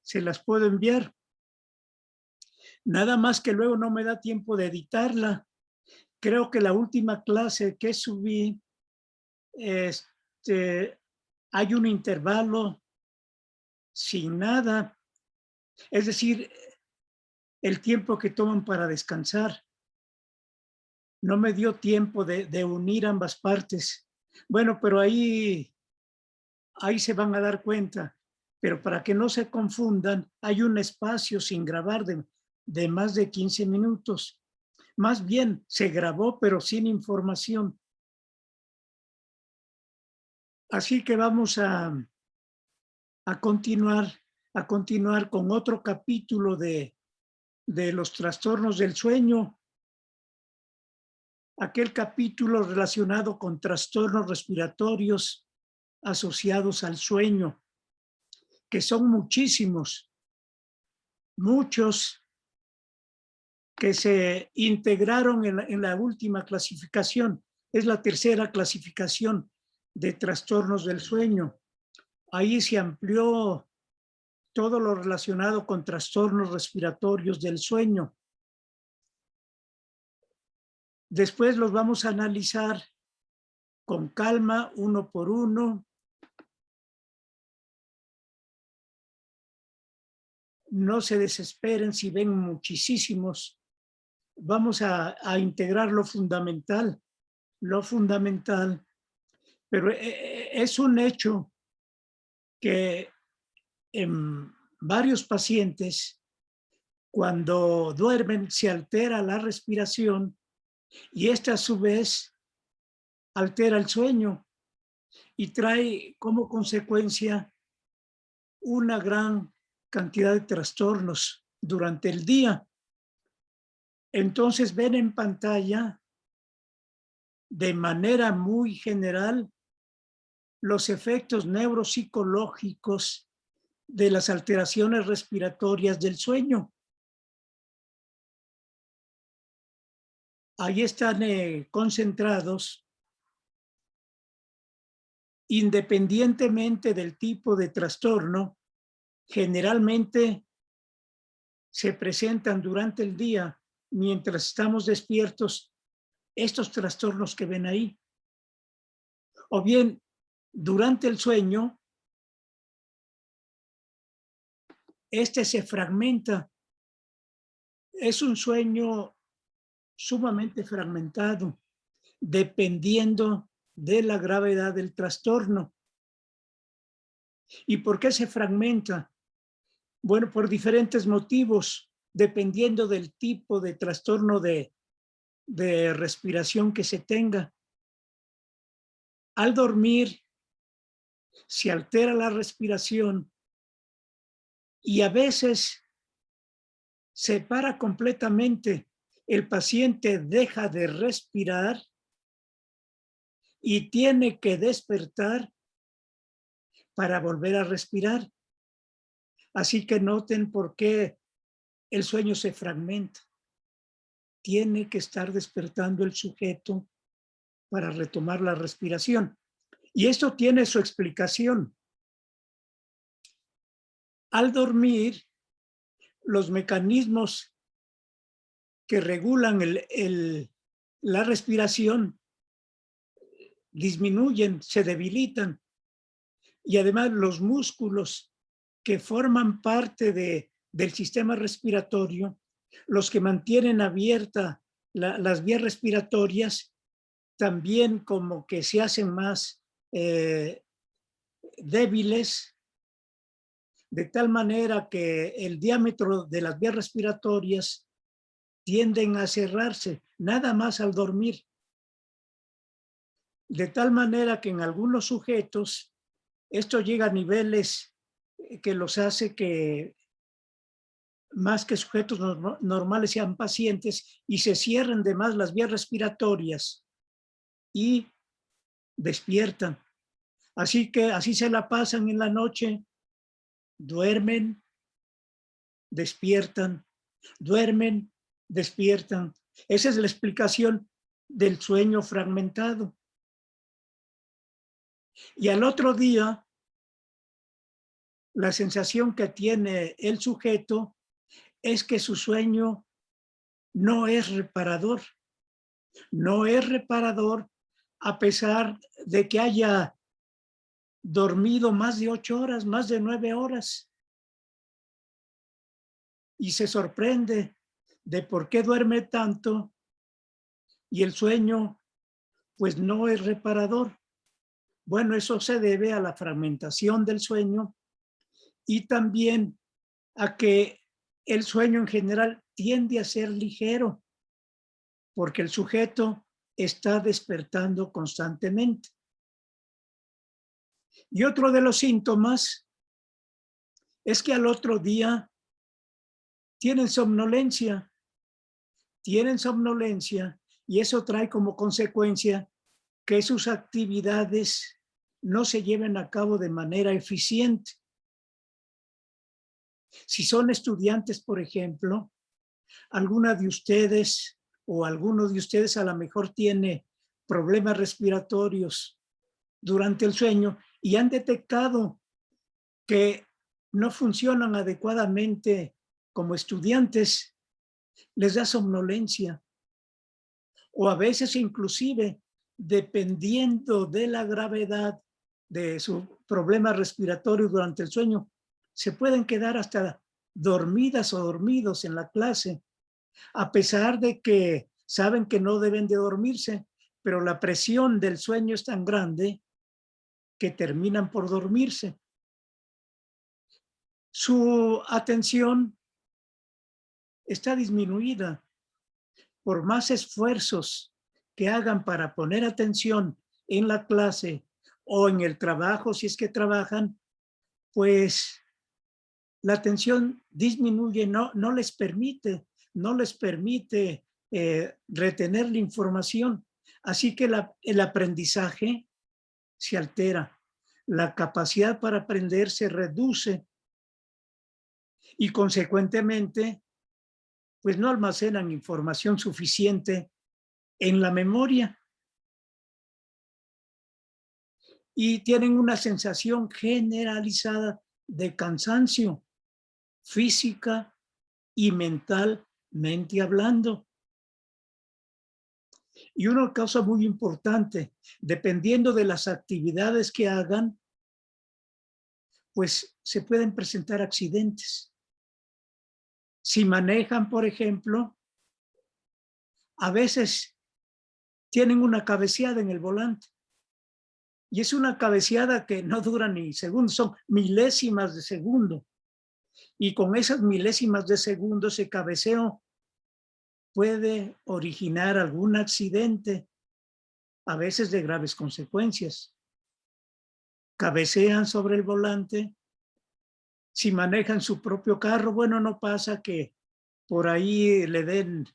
se las puedo enviar. Nada más que luego no me da tiempo de editarla. Creo que la última clase que subí, hay un intervalo sin nada. Es decir, el tiempo que toman para descansar. No me dio tiempo de unir ambas partes. Bueno, pero ahí se van a dar cuenta. Pero para que no se confundan, hay un espacio sin grabar de más de 15 minutos. Más bien, se grabó, pero sin información. Así que vamos a continuar con otro capítulo de los trastornos del sueño. Aquel capítulo relacionado con trastornos respiratorios asociados al sueño, que son muchísimos, muchos que se integraron en la última clasificación. Es la tercera clasificación de trastornos del sueño. Ahí se amplió todo lo relacionado con trastornos respiratorios del sueño. Después los vamos a analizar con calma, uno por uno. No se desesperen si ven muchísimos. Vamos a integrar lo fundamental, pero es un hecho que en varios pacientes, cuando duermen, se altera la respiración y esta a su vez altera el sueño y trae como consecuencia una gran cantidad de trastornos durante el día. Entonces ven en pantalla de manera muy general los efectos neuropsicológicos de las alteraciones respiratorias del sueño. Ahí están concentrados, independientemente del tipo de trastorno, generalmente se presentan durante el día mientras estamos despiertos estos trastornos que ven ahí. O bien, durante el sueño, este se fragmenta. Es un sueño sumamente fragmentado, dependiendo de la gravedad del trastorno. ¿Y por qué se fragmenta? Bueno, por diferentes motivos, dependiendo del tipo de trastorno de respiración que se tenga. Al dormir, se altera la respiración y a veces se para completamente. El paciente deja de respirar y tiene que despertar para volver a respirar. Así que noten por qué el sueño se fragmenta. Tiene que estar despertando el sujeto para retomar la respiración. Y esto tiene su explicación. Al dormir, los mecanismos que regulan la respiración disminuyen, se debilitan. Y además los músculos que forman parte del sistema respiratorio, los que mantienen abierta las vías respiratorias, también como que se hacen más débiles, de tal manera que el diámetro de las vías respiratorias tienden a cerrarse nada más al dormir. De tal manera que en algunos sujetos esto llega a niveles que los hace que más que sujetos normales sean pacientes y se cierren de más las vías respiratorias y despiertan. Así que así se la pasan en la noche, duermen, despiertan, duermen, despiertan. Esa es la explicación del sueño fragmentado. Y al otro día la sensación que tiene el sujeto es que su sueño no es reparador. No es reparador a pesar de que haya dormido más de 8 horas, más de 9 horas. Y se sorprende de por qué duerme tanto y el sueño pues no es reparador. Bueno, eso se debe a la fragmentación del sueño y también a que el sueño en general tiende a ser ligero, porque el sujeto está despertando constantemente. Y otro de los síntomas es que al otro día tienen somnolencia y eso trae como consecuencia que sus actividades no se lleven a cabo de manera eficiente. Si son estudiantes, por ejemplo, alguna de ustedes o alguno de ustedes a lo mejor tiene problemas respiratorios durante el sueño y han detectado que no funcionan adecuadamente como estudiantes, les da somnolencia. O a veces inclusive, dependiendo de la gravedad de su problema respiratorio durante el sueño, se pueden quedar hasta dormidas o dormidos en la clase, a pesar de que saben que no deben de dormirse, pero la presión del sueño es tan grande que terminan por dormirse. Su atención está disminuida. Por más esfuerzos que hagan para poner atención en la clase o en el trabajo, si es que trabajan, pues la atención disminuye, no les permite retener la información. Así que el aprendizaje se altera, la capacidad para aprender se reduce y consecuentemente, pues no almacenan información suficiente en la memoria y tienen una sensación generalizada de cansancio física y mentalmente hablando. Y una cosa muy importante, dependiendo de las actividades que hagan, pues se pueden presentar accidentes. Si manejan, por ejemplo, a veces tienen una cabeceada en el volante. Y es una cabeceada que no dura ni segundos, son milésimas de segundo. Y con esas milésimas de segundo ese cabeceo puede originar algún accidente, a veces de graves consecuencias. Cabecean sobre el volante. Si manejan su propio carro, bueno, no pasa que por ahí le den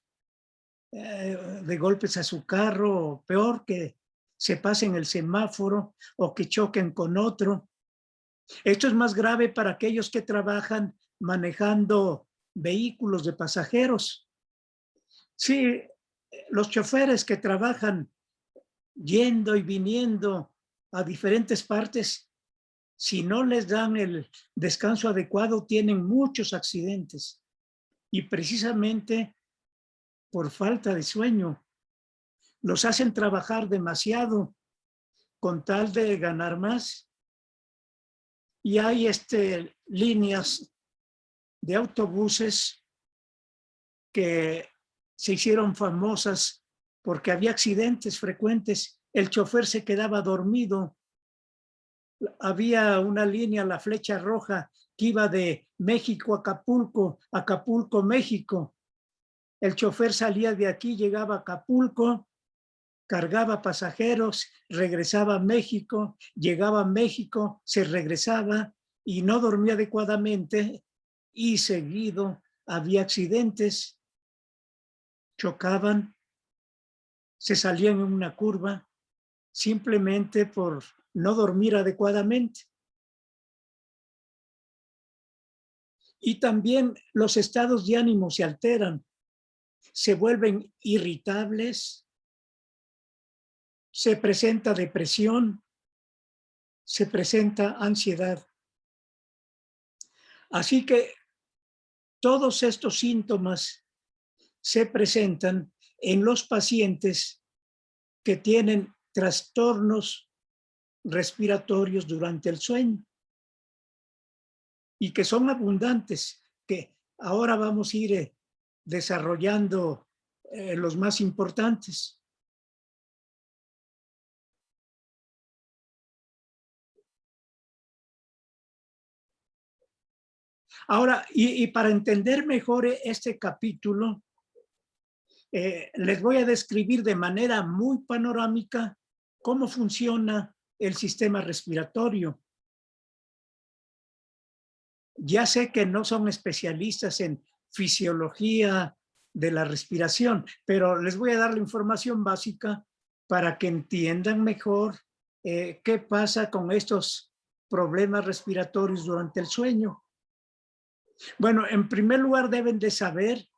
de golpes a su carro, o peor, que se pasen el semáforo o que choquen con otro. Esto es más grave para aquellos que trabajan manejando vehículos de pasajeros. Sí, los choferes que trabajan yendo y viniendo a diferentes partes, si no les dan el descanso adecuado, tienen muchos accidentes. Y precisamente por falta de sueño, los hacen trabajar demasiado con tal de ganar más. Y hay líneas de autobuses que se hicieron famosas porque había accidentes frecuentes. El chofer se quedaba dormido. Había una línea, la Flecha Roja, que iba de México a Acapulco, Acapulco, México. El chofer salía de aquí, llegaba a Acapulco, cargaba pasajeros, regresaba a México, llegaba a México, se regresaba y no dormía adecuadamente y seguido había accidentes, chocaban, se salían en una curva simplemente por no dormir adecuadamente. Y también los estados de ánimo se alteran, se vuelven irritables, se presenta depresión, se presenta ansiedad. Así que todos estos síntomas se presentan en los pacientes que tienen trastornos respiratorios durante el sueño y que son abundantes, que ahora vamos a ir desarrollando los más importantes. Ahora, y para entender mejor este capítulo, les voy a describir de manera muy panorámica cómo funciona el sistema respiratorio. Ya sé que no son especialistas en fisiología de la respiración, pero les voy a dar la información básica para que entiendan mejor qué pasa con estos problemas respiratorios durante el sueño. Bueno, en primer lugar deben de saber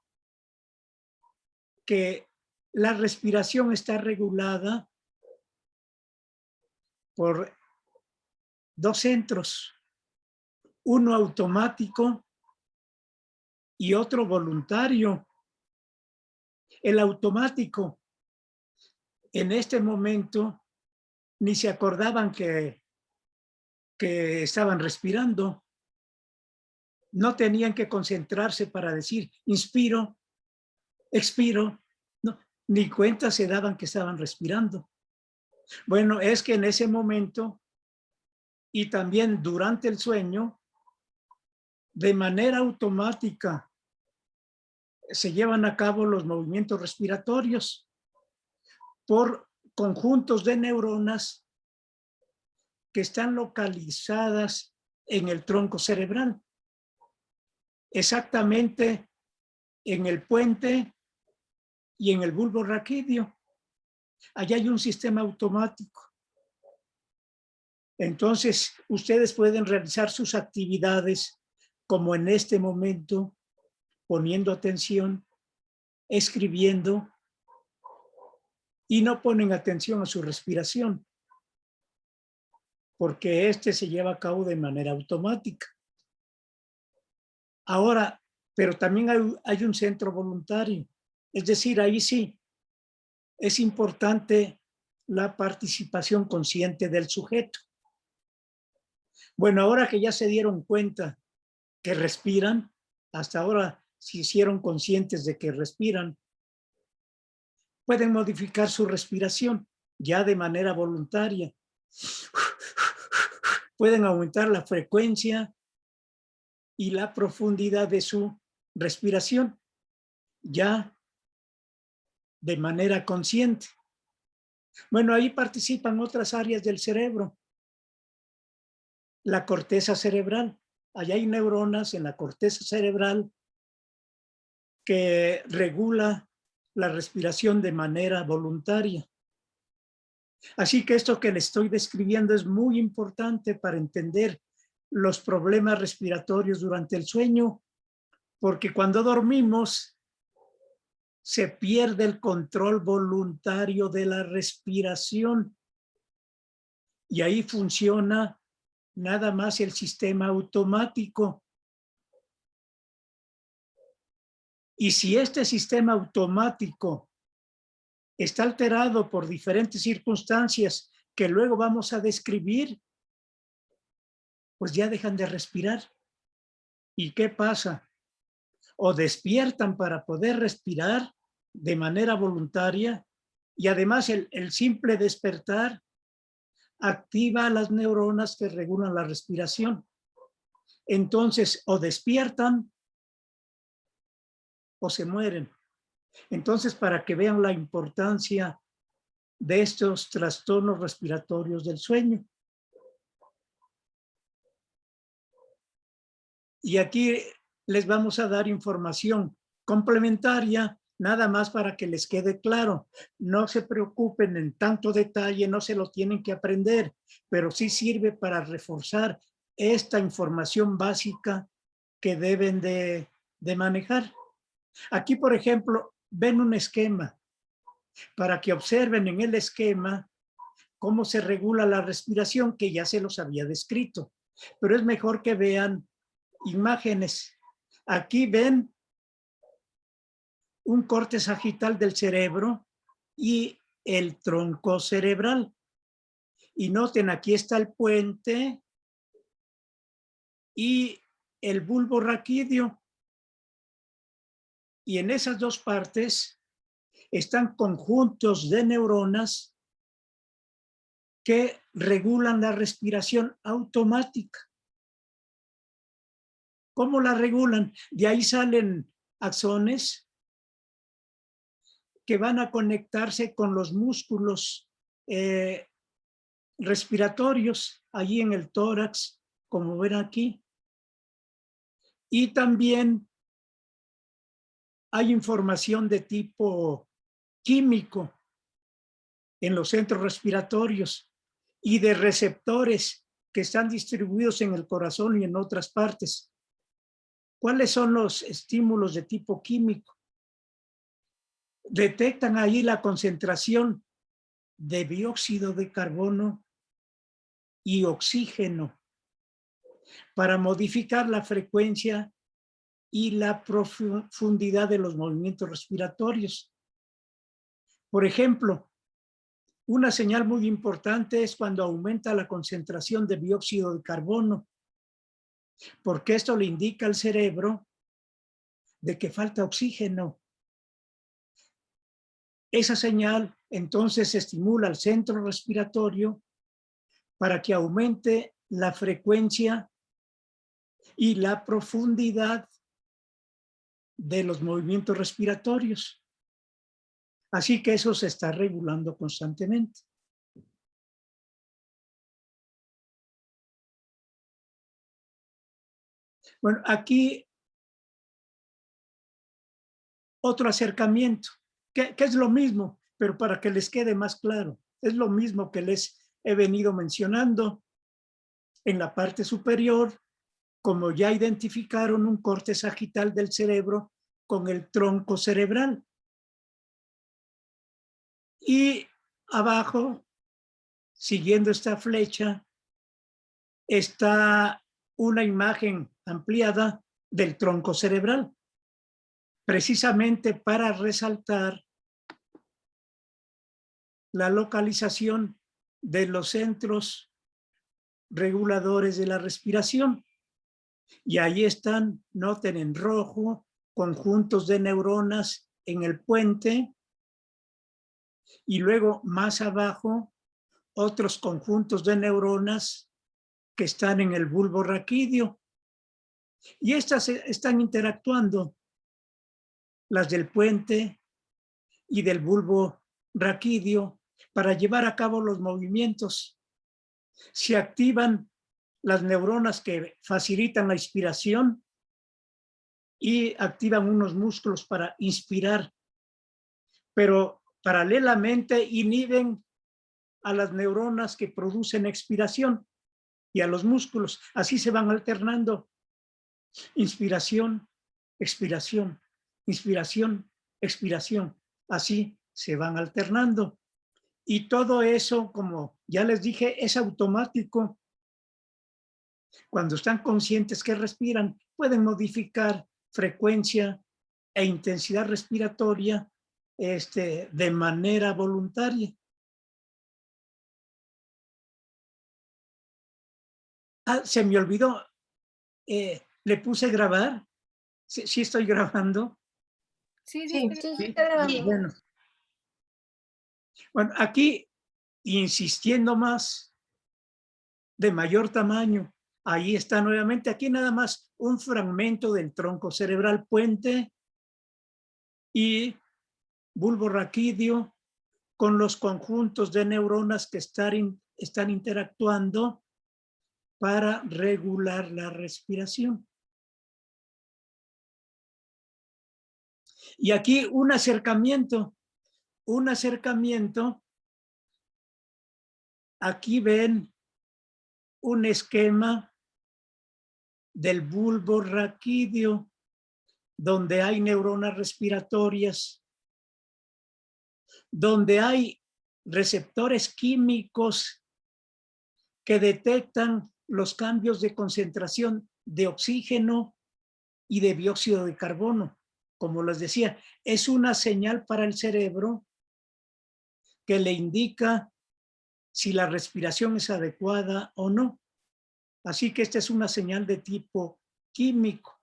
que la respiración está regulada por dos centros, uno automático y otro voluntario. El automático, en este momento, ni se acordaban que estaban respirando. No tenían que concentrarse para decir, inspiro, expiro. No, ni cuenta se daban que estaban respirando. Bueno, es que en ese momento y también durante el sueño, de manera automática, se llevan a cabo los movimientos respiratorios por conjuntos de neuronas que están localizadas en el tronco cerebral, exactamente en el puente y en el bulbo raquídeo. Allá hay un sistema automático. Entonces, ustedes pueden realizar sus actividades como en este momento, poniendo atención, escribiendo, y no ponen atención a su respiración, porque este se lleva a cabo de manera automática. Ahora, pero también hay un centro voluntario, es decir, ahí sí, es importante la participación consciente del sujeto. Bueno, ahora que ya se dieron cuenta que respiran, hasta ahora se hicieron conscientes de que respiran, pueden modificar su respiración ya de manera voluntaria. Pueden aumentar la frecuencia y la profundidad de su respiración ya de manera consciente. Bueno, ahí participan otras áreas del cerebro. La corteza cerebral. Allá hay neuronas en la corteza cerebral que regula la respiración de manera voluntaria. Así que esto que le estoy describiendo es muy importante para entender los problemas respiratorios durante el sueño, porque cuando dormimos se pierde el control voluntario de la respiración y ahí funciona nada más el sistema automático. Y si este sistema automático está alterado por diferentes circunstancias que luego vamos a describir, pues ya dejan de respirar. ¿Y qué pasa? O despiertan para poder respirar de manera voluntaria y además el simple despertar activa las neuronas que regulan la respiración. Entonces, o despiertan o se mueren. Entonces, para que vean la importancia de estos trastornos respiratorios del sueño. Y aquí les vamos a dar información complementaria, nada más para que les quede claro. No se preocupen en tanto detalle, no se lo tienen que aprender, pero sí sirve para reforzar esta información básica que deben de manejar. Aquí, por ejemplo, ven un esquema para que observen en el esquema cómo se regula la respiración, que ya se los había descrito, pero es mejor que vean imágenes. Aquí ven un corte sagital del cerebro y el tronco cerebral. Y noten, aquí está el puente y el bulbo raquídeo. Y en esas dos partes están conjuntos de neuronas que regulan la respiración automática. ¿Cómo la regulan? De ahí salen axones que van a conectarse con los músculos respiratorios, allí en el tórax, como ven aquí. Y también hay información de tipo químico en los centros respiratorios y de receptores que están distribuidos en el corazón y en otras partes. ¿Cuáles son los estímulos de tipo químico? Detectan ahí la concentración de dióxido de carbono y oxígeno para modificar la frecuencia y la profundidad de los movimientos respiratorios. Por ejemplo, una señal muy importante es cuando aumenta la concentración de dióxido de carbono, porque esto le indica al cerebro de que falta oxígeno. Esa señal entonces estimula al centro respiratorio para que aumente la frecuencia y la profundidad de los movimientos respiratorios. Así que eso se está regulando constantemente. Bueno, aquí otro acercamiento, que es lo mismo, pero para que les quede más claro, es lo mismo que les he venido mencionando. En la parte superior, como ya identificaron, un corte sagital del cerebro con el tronco cerebral. Y abajo, siguiendo esta flecha, está una imagen ampliada del tronco cerebral, precisamente para resaltar la localización de los centros reguladores de la respiración. Y ahí están, noten en rojo, conjuntos de neuronas en el puente, y luego más abajo otros conjuntos de neuronas que están en el bulbo raquídeo. Y estas están interactuando, las del puente y del bulbo raquídeo, para llevar a cabo los movimientos. Se activan las neuronas que facilitan la inspiración y activan unos músculos para inspirar, pero paralelamente inhiben a las neuronas que producen expiración y a los músculos. Así se van alternando. Inspiración, expiración, inspiración, expiración. Así se van alternando. Y todo eso, como ya les dije, es automático. Cuando están conscientes que respiran, pueden modificar frecuencia e intensidad respiratoria de manera voluntaria. Ah, se me olvidó. ¿Le puse grabar? Sí, sí estoy grabando. Sí, Sí, sí, sí, sí. está grabando. Bueno, aquí insistiendo más, de mayor tamaño. Ahí está nuevamente, aquí nada más un fragmento del tronco cerebral puente y bulbo raquídeo con los conjuntos de neuronas que están interactuando para regular la respiración. Y aquí un acercamiento. Aquí ven un esquema del bulbo raquídeo donde hay neuronas respiratorias, donde hay receptores químicos que detectan los cambios de concentración de oxígeno y de dióxido de carbono. Como les decía, es una señal para el cerebro que le indica si la respiración es adecuada o no. Así que esta es una señal de tipo químico.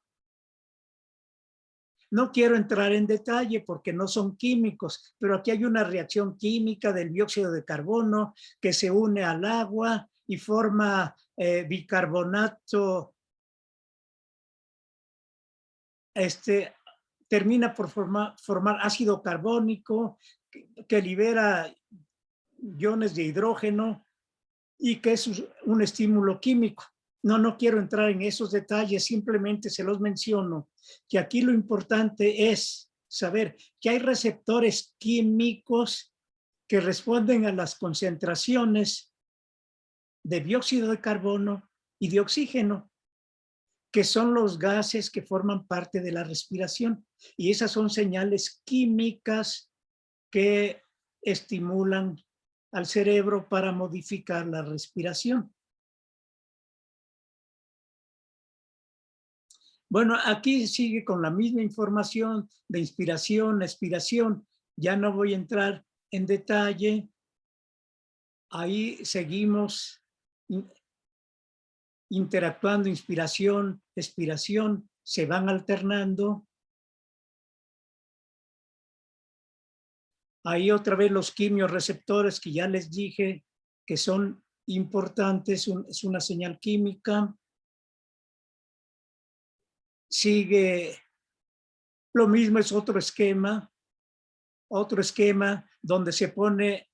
No quiero entrar en detalle porque no son químicos, pero aquí hay una reacción química del dióxido de carbono que se une al agua y forma bicarbonato. Termina por formar ácido carbónico que libera iones de hidrógeno y que es un estímulo químico. No quiero entrar en esos detalles, simplemente se los menciono, que aquí lo importante es saber que hay receptores químicos que responden a las concentraciones de dióxido de carbono y de oxígeno, que son los gases que forman parte de la respiración. Y esas son señales químicas que estimulan al cerebro para modificar la respiración. Bueno, aquí sigue con la misma información de inspiración, expiración. Ya no voy a entrar en detalle. Ahí seguimos interactuando, inspiración, expiración, se van alternando. Ahí otra vez los quimiorreceptores que ya les dije que son importantes, es una señal química. Sigue lo mismo, es otro esquema donde se pone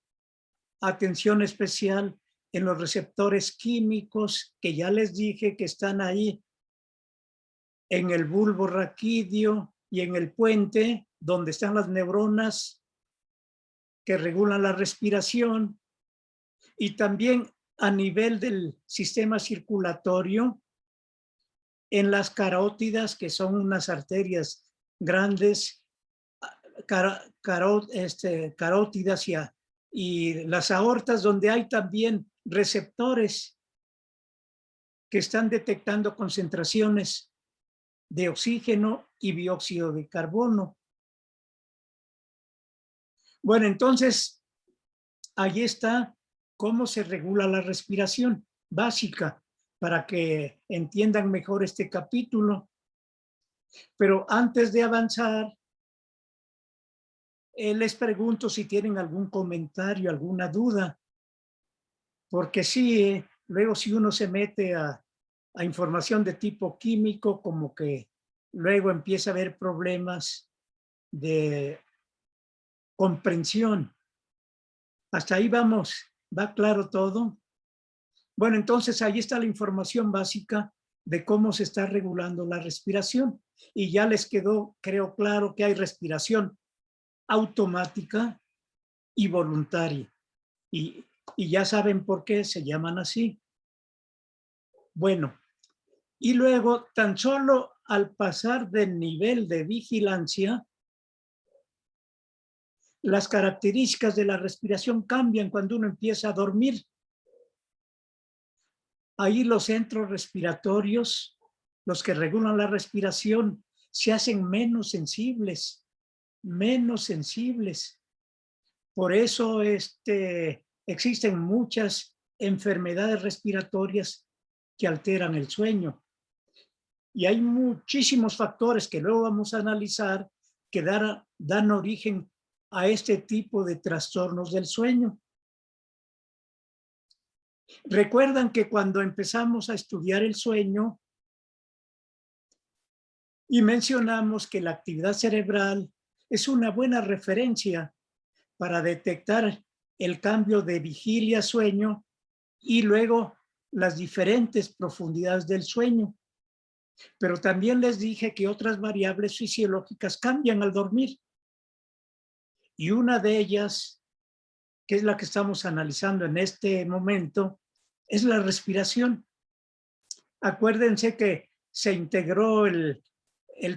atención especial en los receptores químicos que ya les dije que están ahí en el bulbo raquídeo y en el puente, donde están las neuronas que regulan la respiración, y también a nivel del sistema circulatorio, en las carótidas, que son unas arterias grandes, carótidas y las aortas, donde hay también receptores que están detectando concentraciones de oxígeno y dióxido de carbono. Bueno, entonces, ahí está cómo se regula la respiración básica para que entiendan mejor este capítulo. Pero antes de avanzar, les pregunto si tienen algún comentario, alguna duda, porque sí, luego si uno se mete a información de tipo químico, como que luego empieza a haber problemas de comprensión. Hasta ahí vamos, ¿va claro todo? Bueno, entonces ahí está la información básica de cómo se está regulando la respiración. Y ya les quedó, creo, claro que hay respiración automática y voluntaria. Y ya saben por qué se llaman así. Bueno, y luego tan solo al pasar del nivel de vigilancia, las características de la respiración cambian cuando uno empieza a dormir. Ahí los centros respiratorios, los que regulan la respiración, se hacen menos sensibles, menos sensibles. Por eso existen muchas enfermedades respiratorias que alteran el sueño. Y hay muchísimos factores que luego vamos a analizar que dan origen a este tipo de trastornos del sueño. Recuerdan que cuando empezamos a estudiar el sueño y mencionamos que la actividad cerebral es una buena referencia para detectar el cambio de vigilia a sueño y luego las diferentes profundidades del sueño. Pero también les dije que otras variables fisiológicas cambian al dormir. Y una de ellas, que es la que estamos analizando en este momento, es la respiración. Acuérdense que se integró el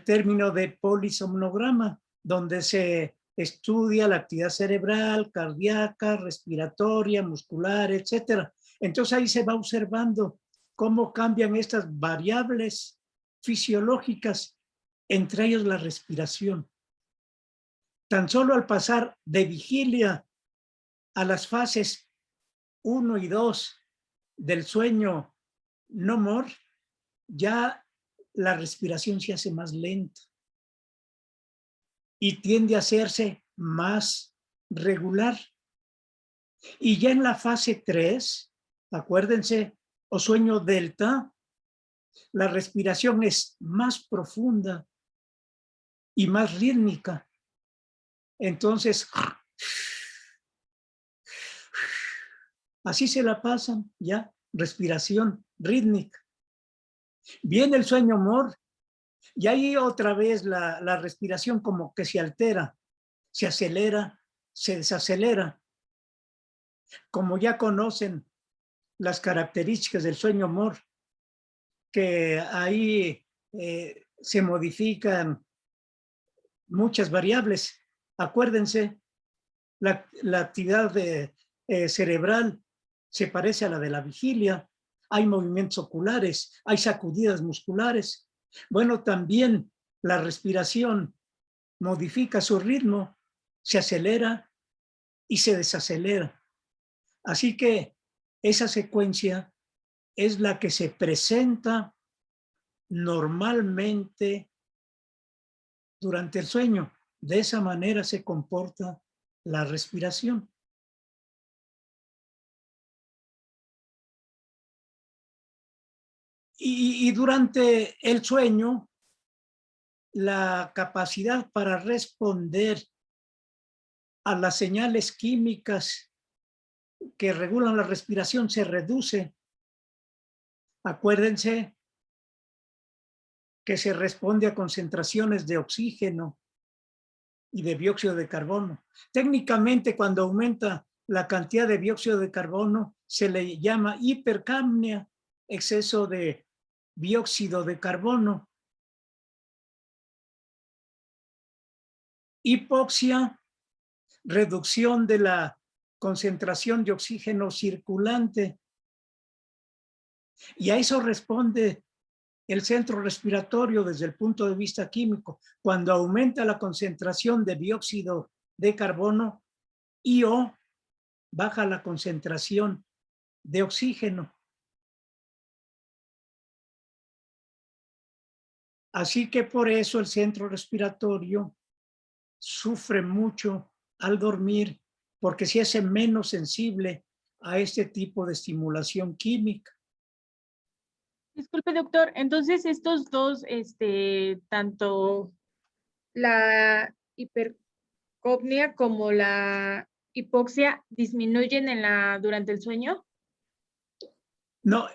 término de polisomnograma, donde se estudia la actividad cerebral, cardíaca, respiratoria, muscular, etcétera. Entonces ahí se va observando cómo cambian estas variables fisiológicas, entre ellos la respiración. Tan solo al pasar de vigilia a las fases 1 y 2 del sueño no more, ya la respiración se hace más lenta y tiende a hacerse más regular. Y ya en la fase 3, acuérdense, o sueño delta, la respiración es más profunda y más rítmica. Entonces, así se la pasan ya, respiración rítmica. Viene el sueño more y ahí otra vez la respiración como que se altera, se acelera, se desacelera. Como ya conocen las características del sueño more, que ahí se modifican muchas variables. Acuérdense, la actividad cerebral se parece a la de la vigilia. Hay movimientos oculares, hay sacudidas musculares. Bueno, también la respiración modifica su ritmo, se acelera y se desacelera. Así que esa secuencia es la que se presenta normalmente durante el sueño. De esa manera se comporta la respiración. Y durante el sueño, la capacidad para responder a las señales químicas que regulan la respiración se reduce. Acuérdense que se responde a concentraciones de oxígeno y de dióxido de carbono. Técnicamente, cuando aumenta la cantidad de dióxido de carbono, se le llama hipercapnia, exceso de dióxido de carbono. Hipoxia, reducción de la concentración de oxígeno circulante. Y a eso responde el centro respiratorio desde el punto de vista químico. Cuando aumenta la concentración de dióxido de carbono y o baja la concentración de oxígeno. Así que por eso el centro respiratorio sufre mucho al dormir, porque se hace menos sensible a este tipo de estimulación química. Disculpe, doctor, entonces estos dos, tanto la hipercapnia como la hipoxia disminuyen durante el sueño. No,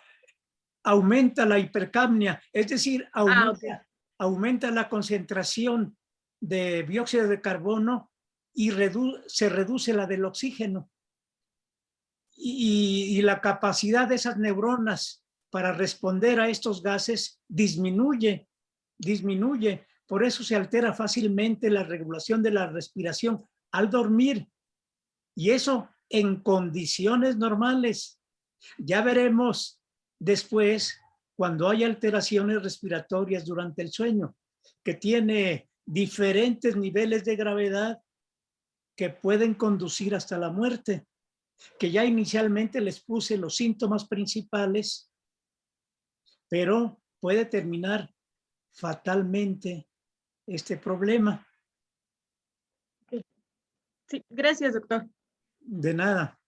aumenta la hipercapnia, es decir, aumenta la concentración de dióxido de carbono y se reduce la del oxígeno. Y la capacidad de esas neuronas para responder a estos gases disminuye. Por eso se altera fácilmente la regulación de la respiración al dormir. Y eso en condiciones normales. Ya veremos después cuando hay alteraciones respiratorias durante el sueño, que tiene diferentes niveles de gravedad que pueden conducir hasta la muerte, que ya inicialmente les puse los síntomas principales, pero puede terminar fatalmente este problema. Sí, gracias, doctor. De nada.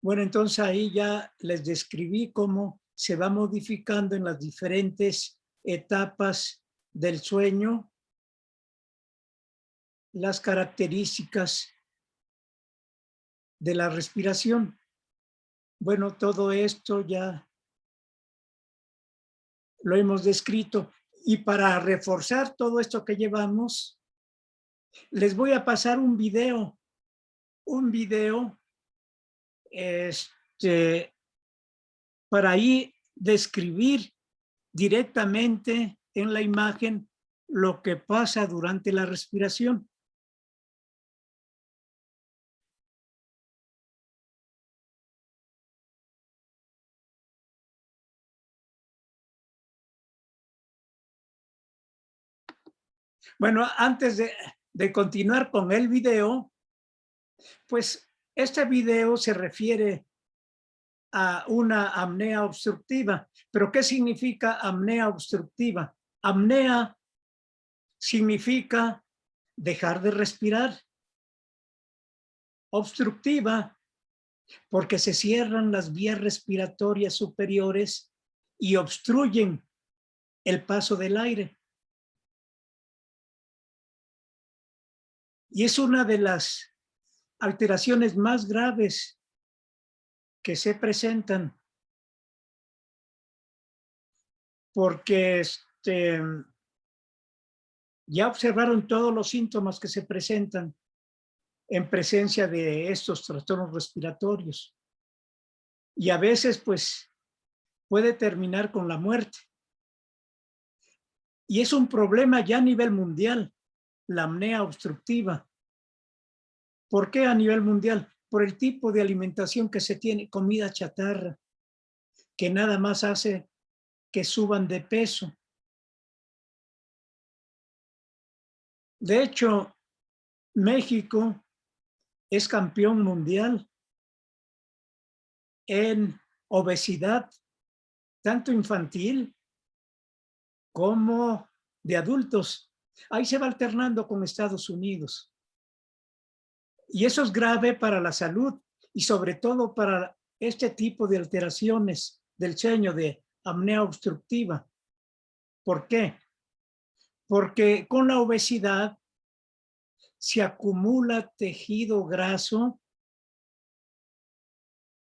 Bueno, entonces ahí ya les describí cómo se va modificando en las diferentes etapas del sueño las características de la respiración. Bueno, todo esto ya lo hemos descrito. Y para reforzar todo esto que llevamos, les voy a pasar un video para ahí describir directamente en la imagen lo que pasa durante la respiración. Bueno, antes de continuar con el video, pues este video se refiere a una apnea obstructiva. ¿Pero qué significa apnea obstructiva? Apnea significa dejar de respirar. Obstructiva porque se cierran las vías respiratorias superiores y obstruyen el paso del aire. Y es una de las alteraciones más graves que se presentan, porque ya observaron todos los síntomas que se presentan en presencia de estos trastornos respiratorios. Y a veces, pues, puede terminar con la muerte. Y es un problema ya a nivel mundial, la apnea obstructiva. ¿Por qué a nivel mundial? Por el tipo de alimentación que se tiene, comida chatarra, que nada más hace que suban de peso. De hecho, México es campeón mundial en obesidad, tanto infantil como de adultos. Ahí se va alternando con Estados Unidos. Y eso es grave para la salud y sobre todo para este tipo de alteraciones del sueño de apnea obstructiva. ¿Por qué? Porque con la obesidad se acumula tejido graso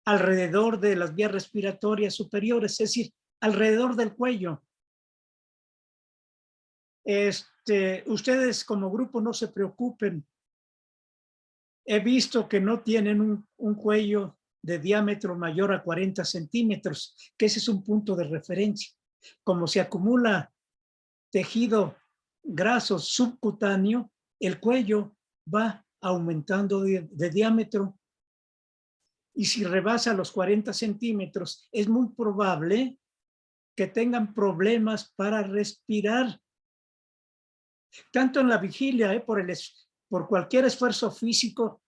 alrededor de las vías respiratorias superiores, es decir, alrededor del cuello. Ustedes como grupo no se preocupen. He visto que no tienen un cuello de diámetro mayor a 40 centímetros, que ese es un punto de referencia. Como se acumula tejido graso subcutáneo, el cuello va aumentando de diámetro. Y si rebasa los 40 centímetros, es muy probable que tengan problemas para respirar. Tanto en la vigilia, por cualquier esfuerzo físico,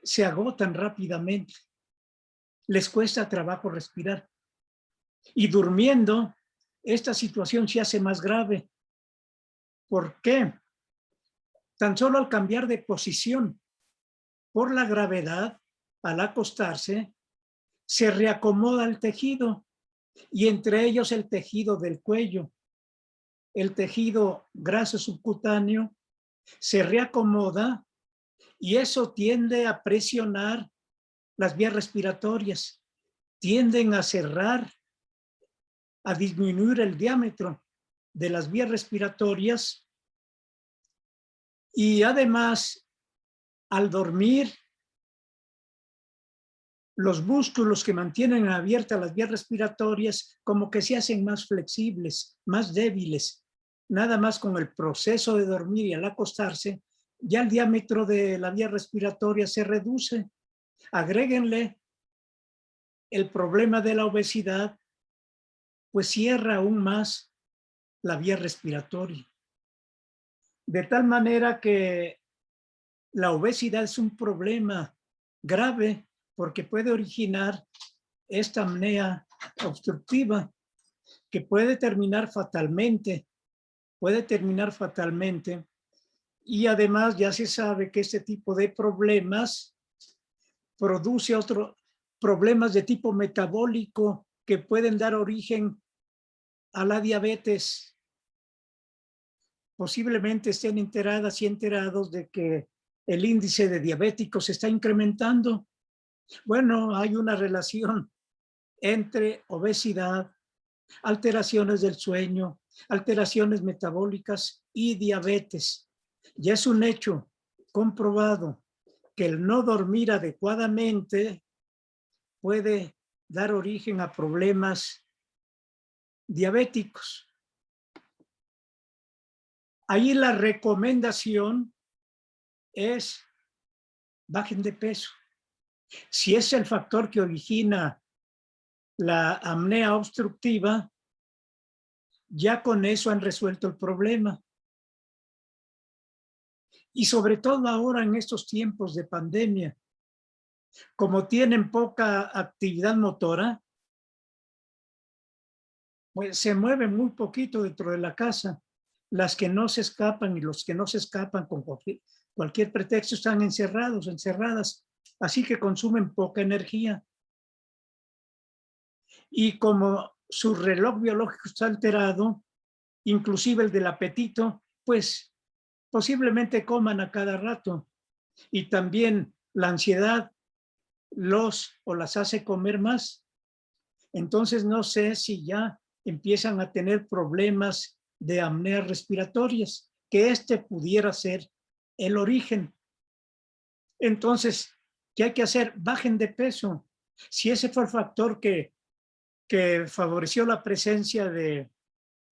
se agotan rápidamente. Les cuesta trabajo respirar. Y durmiendo, esta situación se hace más grave. ¿Por qué? Tan solo al cambiar de posición, por la gravedad, al acostarse, se reacomoda el tejido, y entre ellos el tejido del cuello. El tejido graso subcutáneo se reacomoda y eso tiende a presionar las vías respiratorias, tienden a cerrar, a disminuir el diámetro de las vías respiratorias y además al dormir los músculos que mantienen abiertas las vías respiratorias como que se hacen más flexibles, más débiles. Nada más con el proceso de dormir y al acostarse, ya el diámetro de la vía respiratoria se reduce. Agréguenle el problema de la obesidad, pues cierra aún más la vía respiratoria. De tal manera que la obesidad es un problema grave porque puede originar esta apnea obstructiva que puede terminar fatalmente, y además ya se sabe que este tipo de problemas produce otros problemas de tipo metabólico que pueden dar origen a la diabetes. Posiblemente estén enteradas y enterados de que el índice de diabéticos está incrementando. Bueno, hay una relación entre obesidad, alteraciones del sueño, alteraciones metabólicas y diabetes. Ya es un hecho comprobado que el no dormir adecuadamente puede dar origen a problemas diabéticos. Ahí la recomendación es bajen de peso. Si es el factor que origina la apnea obstructiva, ya con eso han resuelto el problema. Y sobre todo ahora en estos tiempos de pandemia, como tienen poca actividad motora, pues se mueven muy poquito dentro de la casa. Las que no se escapan y los que no se escapan con cualquier pretexto están encerrados, encerradas, así que consumen poca energía. Y como su reloj biológico está alterado, inclusive el del apetito, pues posiblemente coman a cada rato. Y también la ansiedad los o las hace comer más. Entonces no sé si ya empiezan a tener problemas de apneas respiratorias, que este pudiera ser el origen. Entonces, ¿qué hay que hacer? Bajen de peso. Si ese fue el factor que favoreció la presencia de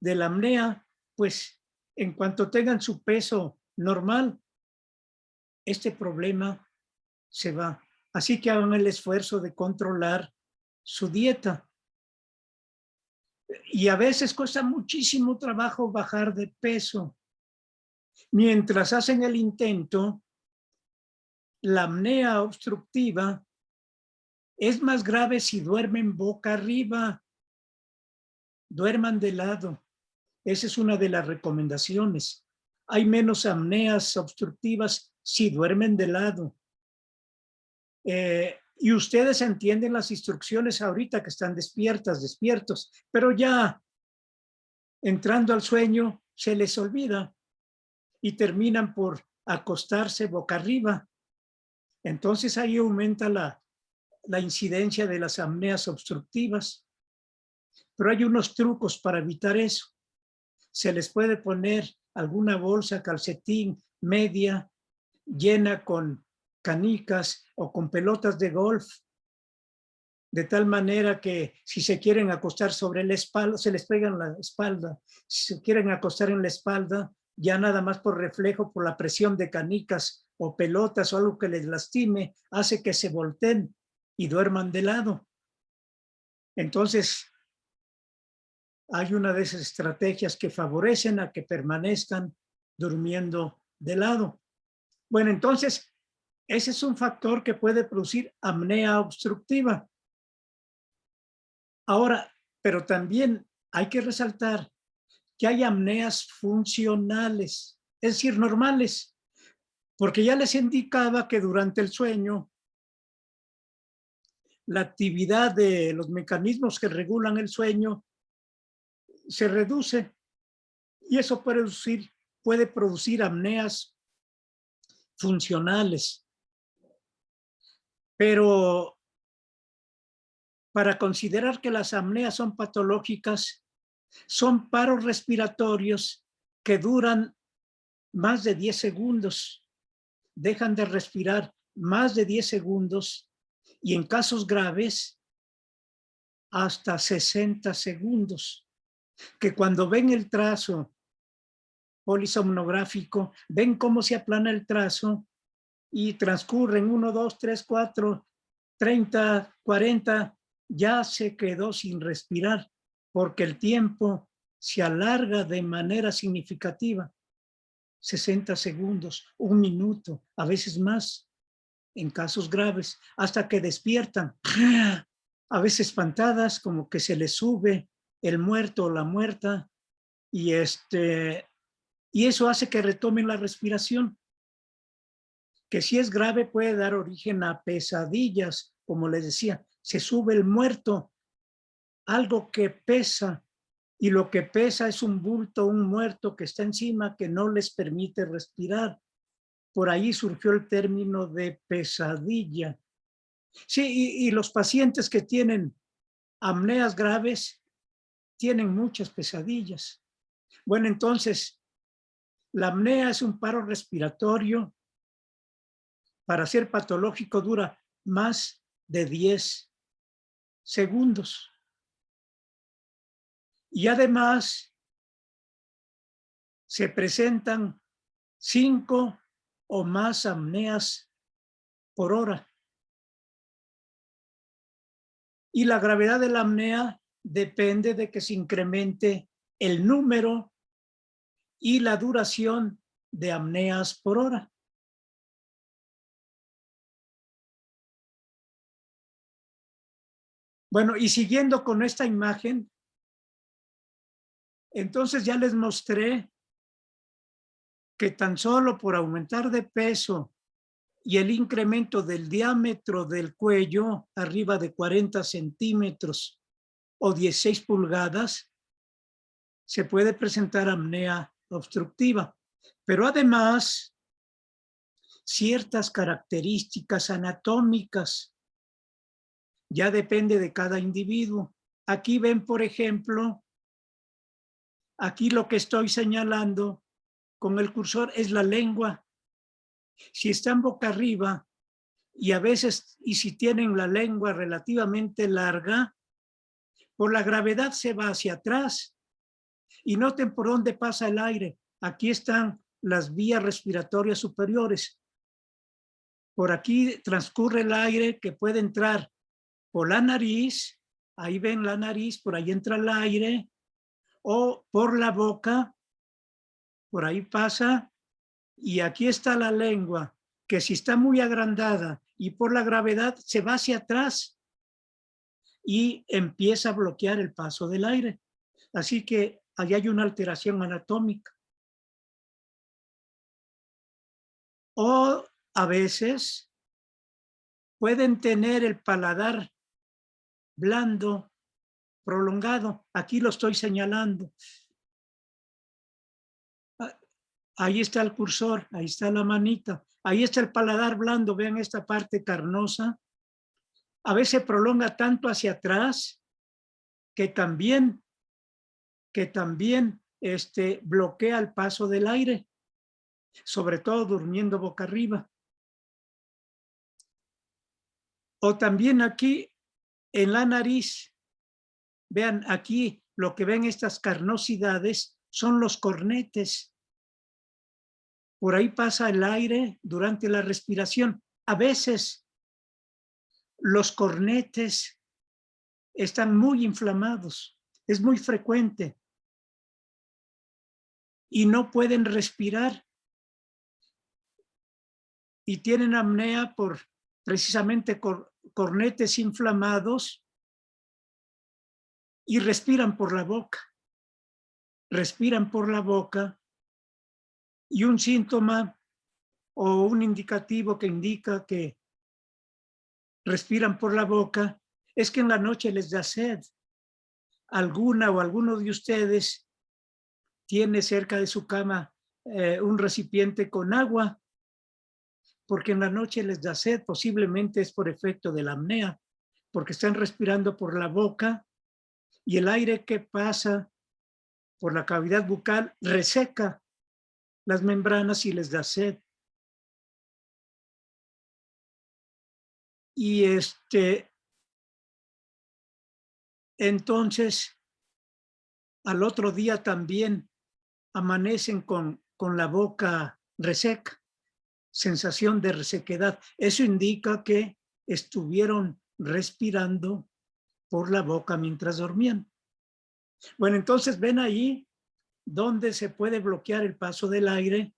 la apnea, pues en cuanto tengan su peso normal, este problema se va. Así que hagan el esfuerzo de controlar su dieta. Y a veces cuesta muchísimo trabajo bajar de peso. Mientras hacen el intento, la apnea obstructiva es más grave si duermen boca arriba. Duerman de lado. Esa es una de las recomendaciones. Hay menos apneas obstructivas si duermen de lado. Y ustedes entienden las instrucciones ahorita que están despiertos, pero ya entrando al sueño se les olvida y terminan por acostarse boca arriba. Entonces ahí aumenta la incidencia de las apneas obstructivas. Pero hay unos trucos para evitar eso. Se les puede poner alguna bolsa, calcetín, media, llena con canicas o con pelotas de golf, de tal manera que si se quieren acostar sobre la espalda, se les pega en la espalda. Si se quieren acostar en la espalda, ya nada más por reflejo, por la presión de canicas o pelotas o algo que les lastime, hace que se volteen y duerman de lado. Entonces, hay una de esas estrategias que favorecen a que permanezcan durmiendo de lado. Bueno, entonces, ese es un factor que puede producir apnea obstructiva. Ahora, pero también hay que resaltar que hay apneas funcionales, es decir, normales, porque ya les indicaba que durante el sueño la actividad de los mecanismos que regulan el sueño se reduce y eso puede producir apneas funcionales. Pero para considerar que las apneas son patológicas, son paros respiratorios que duran más de 10 segundos. Dejan de respirar más de 10 segundos y en casos graves hasta 60 segundos. Que cuando ven el trazo polisomnográfico, ven cómo se aplana el trazo y transcurren 1, 2, 3, 4, 30, 40, ya se quedó sin respirar porque el tiempo se alarga de manera significativa. 60 segundos, 1 minuto, a veces más, en casos graves, hasta que despiertan, a veces espantadas, como que se les sube el muerto o la muerta, y eso hace que retomen la respiración, que si es grave puede dar origen a pesadillas, como les decía, se sube el muerto, algo que pesa, y lo que pesa es un bulto, un muerto que está encima que no les permite respirar. Por ahí surgió el término de pesadilla. Sí, y los pacientes que tienen apneas graves tienen muchas pesadillas. Bueno, entonces, la apnea es un paro respiratorio. Para ser patológico dura más de 10 segundos. Y además se presentan 5 o más apneas por hora. Y la gravedad de la apnea depende de que se incremente el número y la duración de apneas por hora. Bueno, y siguiendo con esta imagen, entonces ya les mostré que tan solo por aumentar de peso y el incremento del diámetro del cuello arriba de 40 centímetros o 16 pulgadas, se puede presentar apnea obstructiva. Pero además, ciertas características anatómicas ya depende de cada individuo. Aquí ven, por ejemplo, aquí lo que estoy señalando con el cursor es la lengua. Si están boca arriba y a veces, y si tienen la lengua relativamente larga, por la gravedad se va hacia atrás. Y noten por dónde pasa el aire. Aquí están las vías respiratorias superiores. Por aquí transcurre el aire que puede entrar por la nariz, ahí ven la nariz, por ahí entra el aire, o por la boca, por ahí pasa, y aquí está la lengua, que si está muy agrandada y por la gravedad se va hacia atrás y empieza a bloquear el paso del aire. Así que ahí hay una alteración anatómica. O a veces pueden tener el paladar blando, prolongado. Aquí lo estoy señalando. Ahí está el cursor, ahí está la manita. Ahí está el paladar blando. Vean esta parte carnosa. A veces prolonga tanto hacia atrás que también bloquea el paso del aire, sobre todo durmiendo boca arriba. O también aquí en la nariz, vean aquí lo que ven estas carnosidades son los cornetes. Por ahí pasa el aire durante la respiración. A veces los cornetes están muy inflamados, es muy frecuente y no pueden respirar y tienen apnea por precisamente cornetes inflamados y respiran por la boca. Respiran por la boca y un síntoma o un indicativo que indica que respiran por la boca es que en la noche les da sed. Alguna o alguno de ustedes tiene cerca de su cama un recipiente con agua, porque en la noche les da sed, posiblemente es por efecto de la apnea, porque están respirando por la boca y el aire que pasa por la cavidad bucal reseca las membranas y les da sed. Y entonces al otro día también amanecen con la boca reseca, sensación de resequedad. Eso indica que estuvieron respirando por la boca mientras dormían. Bueno, entonces ven ahí donde se puede bloquear el paso del aire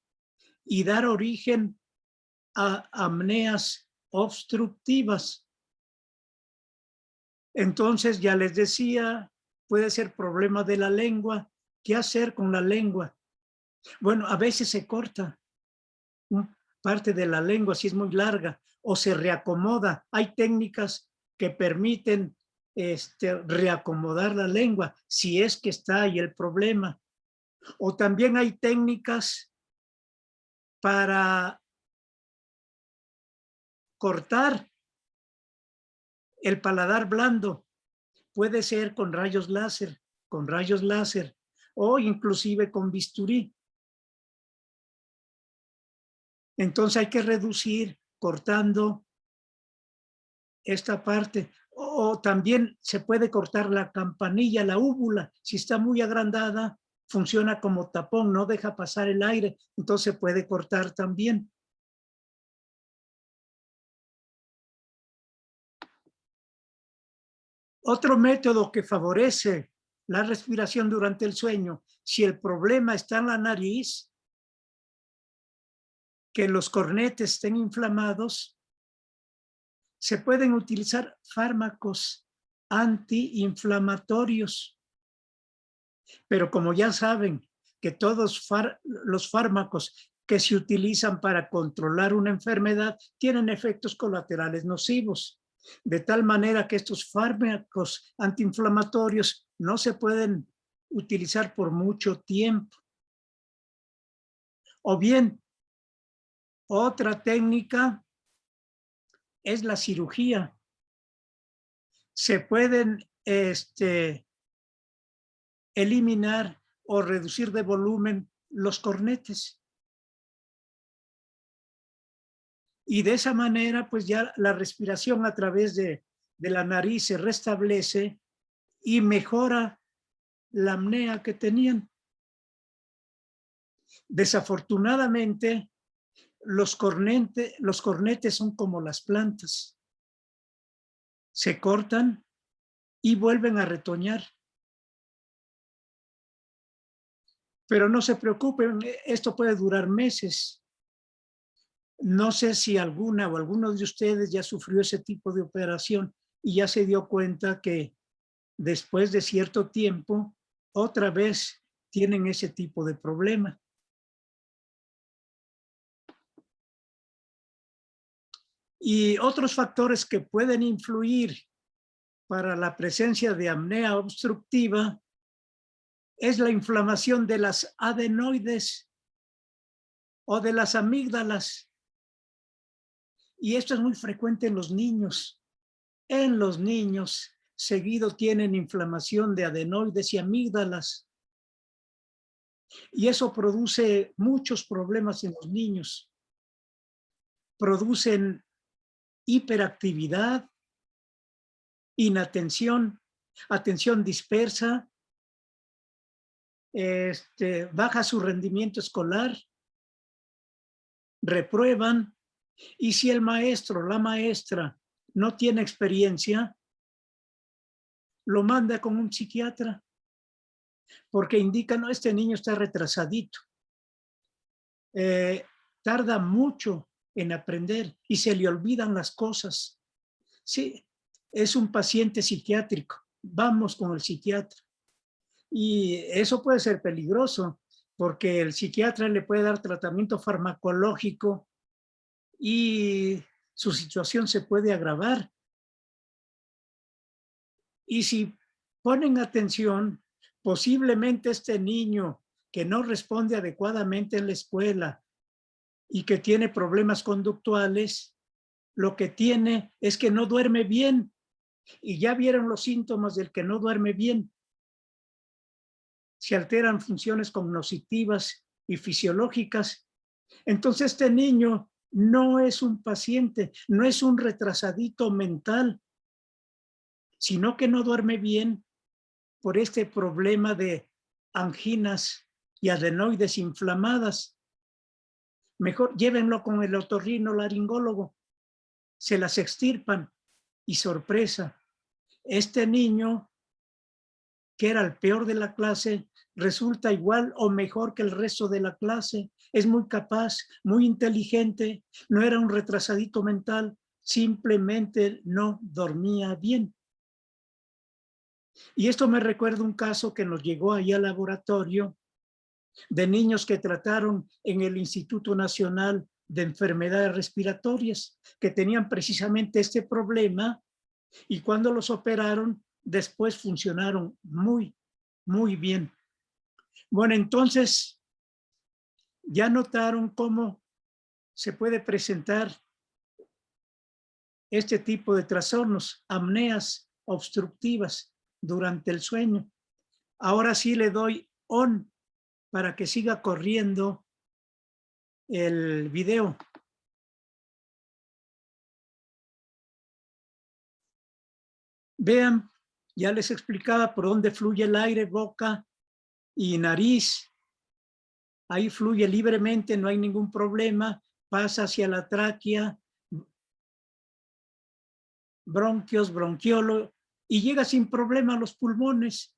y dar origen a apneas obstructivas. Entonces, ya les decía, puede ser problema de la lengua. ¿Qué hacer con la lengua? Bueno, a veces se corta parte de la lengua si es muy larga o se reacomoda. Hay técnicas que permiten reacomodar la lengua si es que está ahí el problema. O también hay técnicas para cortar el paladar blando. Puede ser con rayos láser o inclusive con bisturí. Entonces hay que reducir cortando esta parte. O también se puede cortar la campanilla, la úvula. Si está muy agrandada, funciona como tapón, no deja pasar el aire. Entonces se puede cortar también. Otro método que favorece la respiración durante el sueño, si el problema está en la nariz, que los cornetes estén inflamados, se pueden utilizar fármacos antiinflamatorios. Pero como ya saben que todos los fármacos que se utilizan para controlar una enfermedad tienen efectos colaterales nocivos, de tal manera que estos fármacos antiinflamatorios no se pueden utilizar por mucho tiempo. O bien, otra técnica es la cirugía. Se pueden eliminar o reducir de volumen los cornetes. Y de esa manera, pues ya la respiración a través de la nariz se restablece y mejora la apnea que tenían. Desafortunadamente, los cornetes son como las plantas. Se cortan y vuelven a retoñar. Pero no se preocupen, esto puede durar meses. No sé si alguna o alguno de ustedes ya sufrió ese tipo de operación y ya se dio cuenta que después de cierto tiempo, otra vez tienen ese tipo de problema. Y otros factores que pueden influir para la presencia de apnea obstructiva es la inflamación de las adenoides o de las amígdalas. Y esto es muy frecuente en los niños. En los niños seguido tienen inflamación de adenoides y amígdalas. Y eso produce muchos problemas en los niños. Producen hiperactividad, inatención, atención dispersa, baja su rendimiento escolar, reprueban, y si el maestro o la maestra no tiene experiencia, lo manda con un psiquiatra, porque indica, no, este niño está retrasadito, tarda mucho en aprender y se le olvidan las cosas. Sí, es un paciente psiquiátrico, vamos con el psiquiatra. Y eso puede ser peligroso, porque el psiquiatra le puede dar tratamiento farmacológico y su situación se puede agravar. Y si ponen atención, posiblemente este niño que no responde adecuadamente en la escuela y que tiene problemas conductuales, lo que tiene es que no duerme bien. Y ya vieron los síntomas del que no duerme bien. Se alteran funciones cognitivas y fisiológicas. Entonces este niño no es un paciente, no es un retrasadito mental, sino que no duerme bien por este problema de anginas y adenoides inflamadas. Mejor llévenlo con el otorrinolaringólogo, se las extirpan y sorpresa, este niño, que era el peor de la clase, resulta igual o mejor que el resto de la clase. Es muy capaz, muy inteligente, no era un retrasadito mental, simplemente no dormía bien. Y esto me recuerda un caso que nos llegó ahí al laboratorio de niños que trataron en el Instituto Nacional de Enfermedades Respiratorias, que tenían precisamente este problema, y cuando los operaron, después funcionaron muy, muy bien. Bueno, entonces, ya notaron cómo se puede presentar este tipo de trastornos, apneas obstructivas durante el sueño. Ahora sí le doy on para que siga corriendo el video. Vean, ya les explicaba por dónde fluye el aire, boca y nariz. Ahí fluye libremente, no hay ningún problema, pasa hacia la tráquea, bronquios, bronquiolo, y llega sin problema a los pulmones.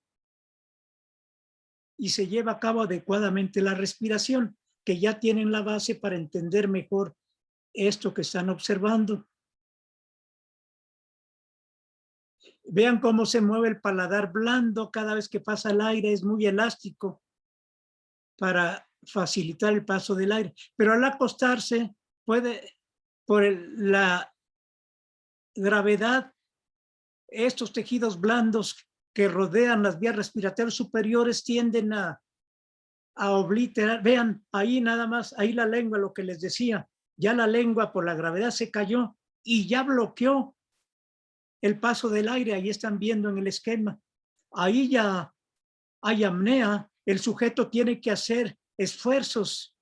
Y se lleva a cabo adecuadamente la respiración, que ya tienen la base para entender mejor esto que están observando. Vean cómo se mueve el paladar blando cada vez que pasa el aire, es muy elástico para facilitar el paso del aire. Pero al acostarse, puede, por la gravedad, estos tejidos blandos que rodean las vías respiratorias superiores tienden a obliterar. Vean, ahí nada más, ahí la lengua, lo que les decía, ya la lengua por la gravedad se cayó y ya bloqueó el paso del aire. Ahí están viendo en el esquema. Ahí ya hay apnea. El sujeto tiene que hacer esfuerzos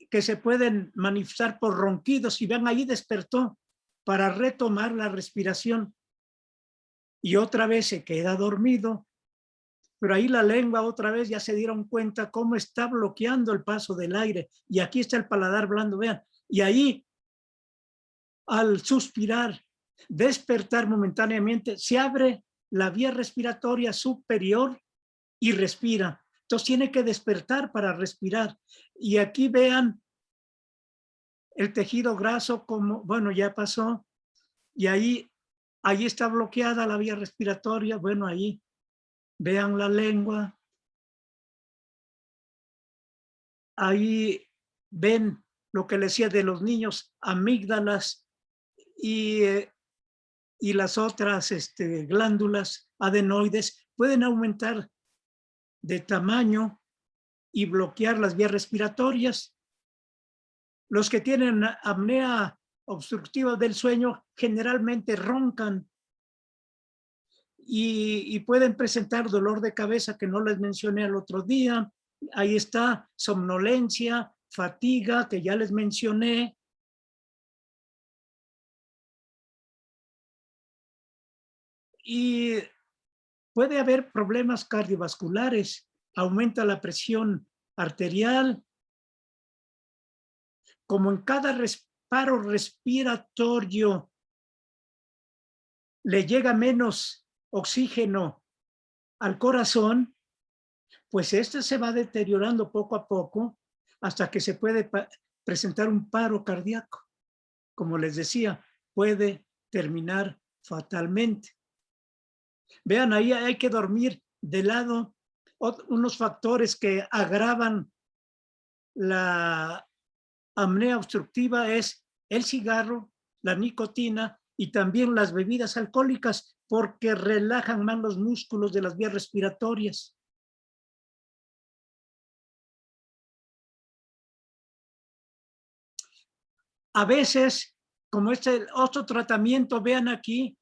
que se pueden manifestar por ronquidos, y vean, ahí despertó para retomar la respiración y otra vez se queda dormido, pero ahí la lengua otra vez ya se dieron cuenta cómo está bloqueando el paso del aire, y aquí está el paladar blando, vean, y ahí al suspirar, despertar momentáneamente, se abre la vía respiratoria superior y respira. Entonces tiene que despertar para respirar. Y aquí vean el tejido graso como, bueno, ya pasó, y ahí está bloqueada la vía respiratoria. Bueno, ahí vean la lengua. Ahí ven lo que les decía de los niños, amígdalas y las otras glándulas adenoides pueden aumentar de tamaño y bloquear las vías respiratorias. Los que tienen apnea obstructiva del sueño generalmente roncan y pueden presentar dolor de cabeza, que no les mencioné el otro día. Ahí está somnolencia, fatiga, que ya les mencioné. Y puede haber problemas cardiovasculares, aumenta la presión arterial. Como en cada paro respiratorio le llega menos oxígeno al corazón, pues este se va deteriorando poco a poco hasta que se puede presentar un paro cardíaco. Como les decía, puede terminar fatalmente. Vean, ahí hay que dormir de lado. Unos factores que agravan la apnea obstructiva es el cigarro, la nicotina y también las bebidas alcohólicas, porque relajan más los músculos de las vías respiratorias. A veces, como este otro tratamiento, vean aquí,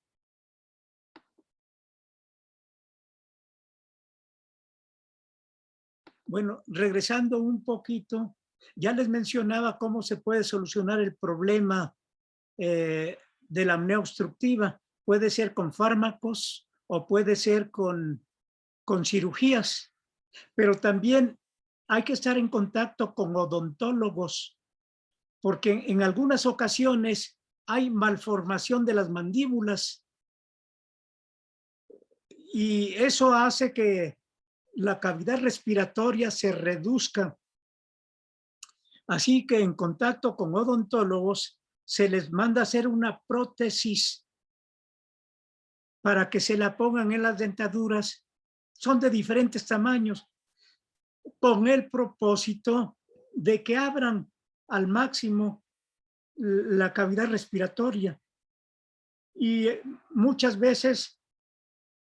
bueno, regresando un poquito, ya les mencionaba cómo se puede solucionar el problema de la apnea obstructiva. Puede ser con fármacos o puede ser con cirugías, pero también hay que estar en contacto con odontólogos, porque en algunas ocasiones hay malformación de las mandíbulas y eso hace que la cavidad respiratoria se reduzca. Así que en contacto con odontólogos se les manda hacer una prótesis para que se la pongan en las dentaduras. Son de diferentes tamaños, con el propósito de que abran al máximo la cavidad respiratoria. Y muchas veces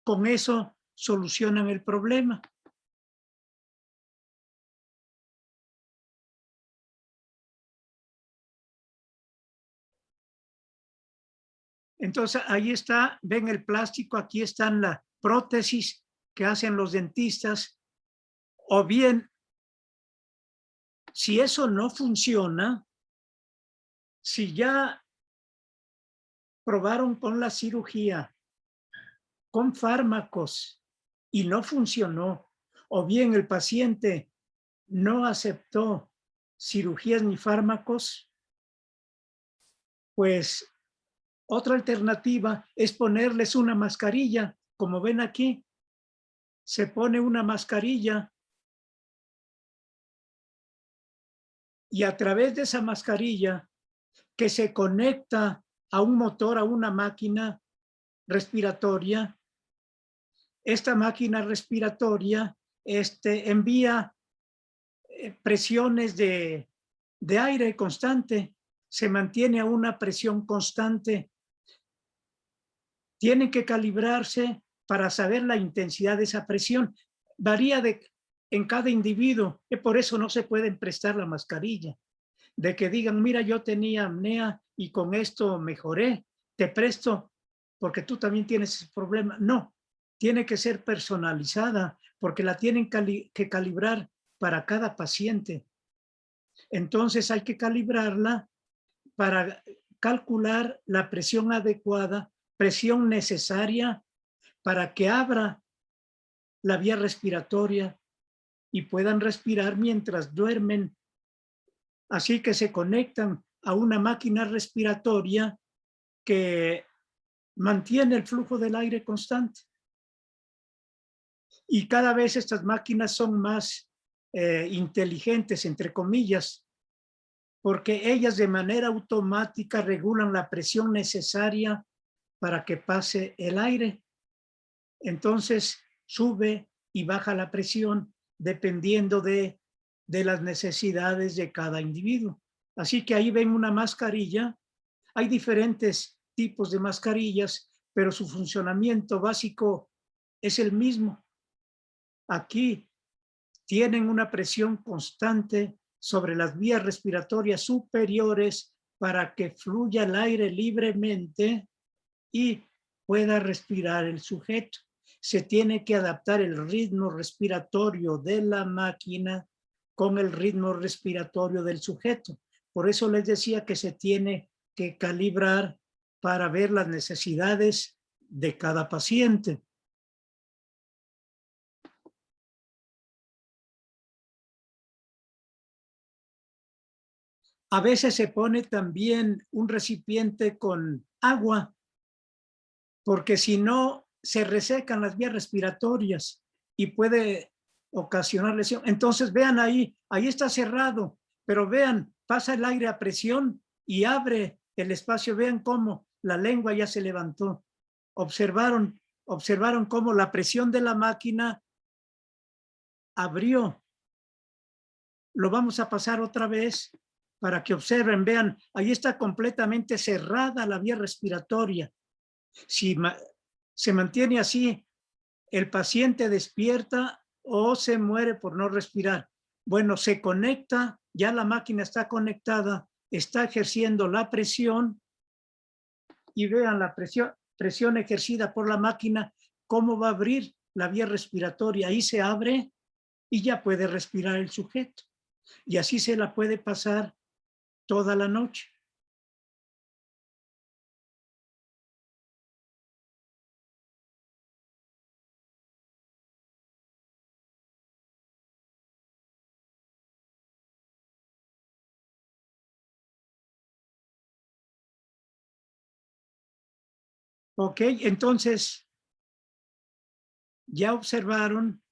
con eso solucionan el problema. Entonces, ahí está, ven el plástico, aquí están la prótesis que hacen los dentistas. O bien, si eso no funciona, si ya probaron con la cirugía, con fármacos y no funcionó, o bien el paciente no aceptó cirugías ni fármacos, pues otra alternativa es ponerles una mascarilla. Como ven aquí, se pone una mascarilla y a través de esa mascarilla que se conecta a un motor, a una máquina, respiratoria. Esta máquina respiratoria envía presiones de aire constante, se mantiene a una presión constante. Tienen que calibrarse para saber la intensidad de esa presión. Varía en cada individuo, y por eso no se pueden prestar la mascarilla. De que digan, mira, yo tenía apnea y con esto mejoré, te presto porque tú también tienes ese problema. No, tiene que ser personalizada porque la tienen que calibrar para cada paciente. Entonces hay que calibrarla para calcular la presión adecuada, presión necesaria para que abra la vía respiratoria y puedan respirar mientras duermen. Así que se conectan a una máquina respiratoria que mantiene el flujo del aire constante. Y cada vez estas máquinas son más inteligentes, entre comillas, porque ellas de manera automática regulan la presión necesaria para que pase el aire. Entonces sube y baja la presión dependiendo de las necesidades de cada individuo. Así que ahí ven una mascarilla. Hay diferentes tipos de mascarillas, pero su funcionamiento básico es el mismo. Aquí tienen una presión constante sobre las vías respiratorias superiores para que fluya el aire libremente y pueda respirar el sujeto. Se tiene que adaptar el ritmo respiratorio de la máquina con el ritmo respiratorio del sujeto. Por eso les decía que se tiene que calibrar para ver las necesidades de cada paciente. A veces se pone también un recipiente con agua, porque si no, se resecan las vías respiratorias y puede ocasionar lesión. Entonces vean ahí está cerrado, pero vean, pasa el aire a presión y abre el espacio. Vean cómo la lengua ya se levantó. Observaron cómo la presión de la máquina abrió. Lo vamos a pasar otra vez para que observen. Vean, ahí está completamente cerrada la vía respiratoria. Si se mantiene así, el paciente despierta o se muere por no respirar. Bueno, se conecta, ya la máquina está conectada, está ejerciendo la presión y vean la presión ejercida por la máquina, cómo va a abrir la vía respiratoria. Ahí se abre y ya puede respirar el sujeto. Y así se la puede pasar toda la noche. Ok, entonces, ya observaron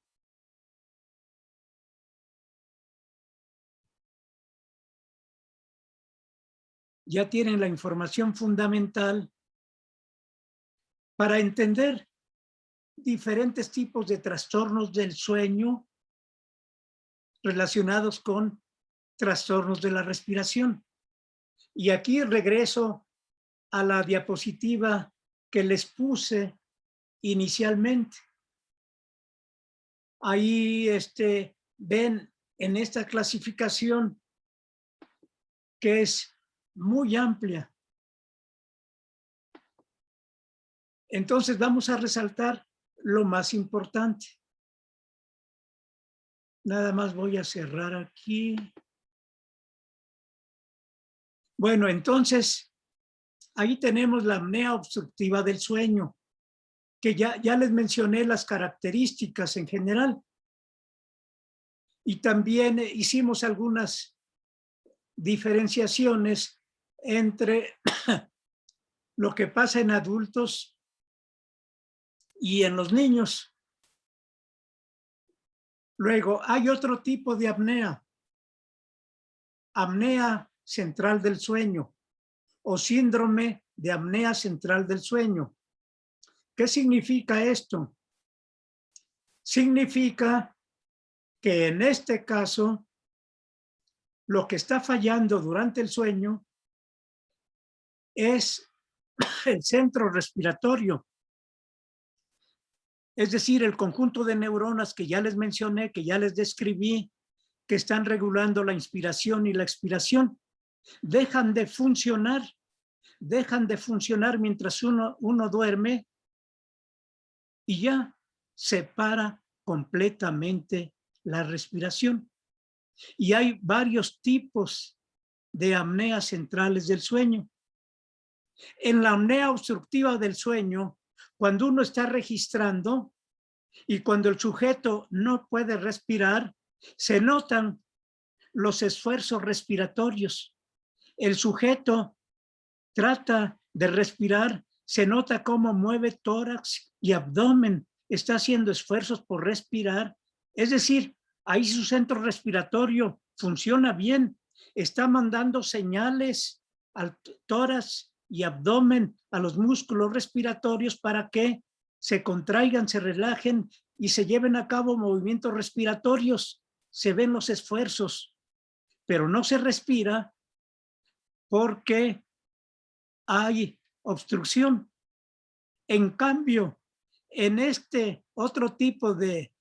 ya tienen la información fundamental para entender diferentes tipos de trastornos del sueño relacionados con trastornos de la respiración. Y aquí regreso a la diapositiva que les puse inicialmente. Ahí ven en esta clasificación que es muy amplia. Entonces vamos a resaltar lo más importante. Nada más voy a cerrar aquí. Bueno, entonces ahí tenemos la apnea obstructiva del sueño, que ya les mencioné las características en general. Y también hicimos algunas diferenciaciones entre lo que pasa en adultos y en los niños. Luego, hay otro tipo de apnea, apnea central del sueño o síndrome de apnea central del sueño. ¿Qué significa esto? Significa que en este caso, lo que está fallando durante el sueño es el centro respiratorio. Es decir, el conjunto de neuronas que ya les mencioné, que ya les describí, que están regulando la inspiración y la expiración, dejan de funcionar mientras uno duerme y ya se para completamente la respiración. Y hay varios tipos de apneas centrales del sueño. En la apnea obstructiva del sueño, cuando uno está registrando y cuando el sujeto no puede respirar, se notan los esfuerzos respiratorios. El sujeto trata de respirar, se nota cómo mueve tórax y abdomen, está haciendo esfuerzos por respirar. Es decir, ahí su centro respiratorio funciona bien, está mandando señales al tórax y abdomen, a los músculos respiratorios para que se contraigan, se relajen y se lleven a cabo movimientos respiratorios. Se ven los esfuerzos, pero no se respira porque hay obstrucción. En cambio, en este otro tipo de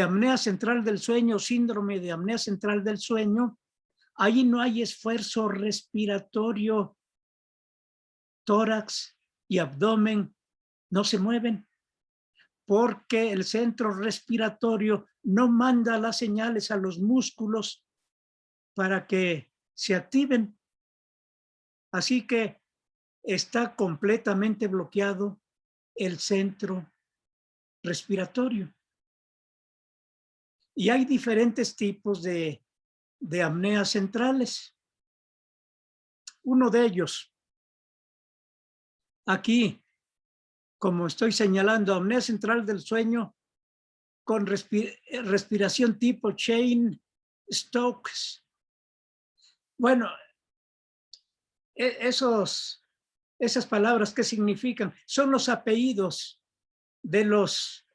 apnea central del sueño, síndrome de apnea central del sueño, ahí no hay esfuerzo respiratorio, tórax y abdomen no se mueven porque el centro respiratorio no manda las señales a los músculos para que se activen. Así que está completamente bloqueado el centro respiratorio. Y hay diferentes tipos de apneas centrales. Uno de ellos, aquí, como estoy señalando, apnea central del sueño con respiración tipo Cheyne-Stokes. Bueno, esas palabras, ¿qué significan? Son los apellidos de los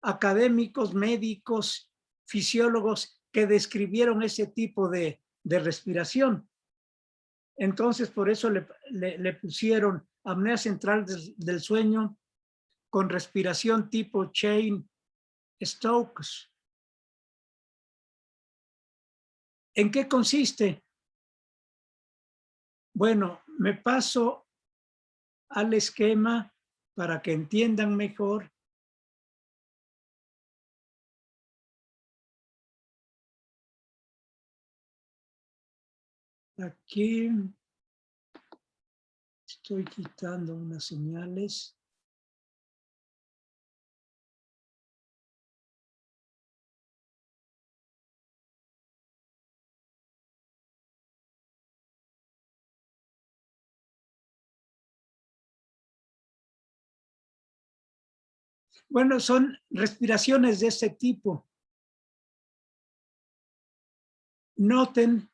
académicos, médicos, fisiólogos que describieron ese tipo de respiración. Entonces, por eso le pusieron apnea central del sueño con respiración tipo Cheyne-Stokes. ¿En qué consiste? Bueno, me paso al esquema para que entiendan mejor. Aquí estoy quitando unas señales. Bueno, son respiraciones de este tipo. Noten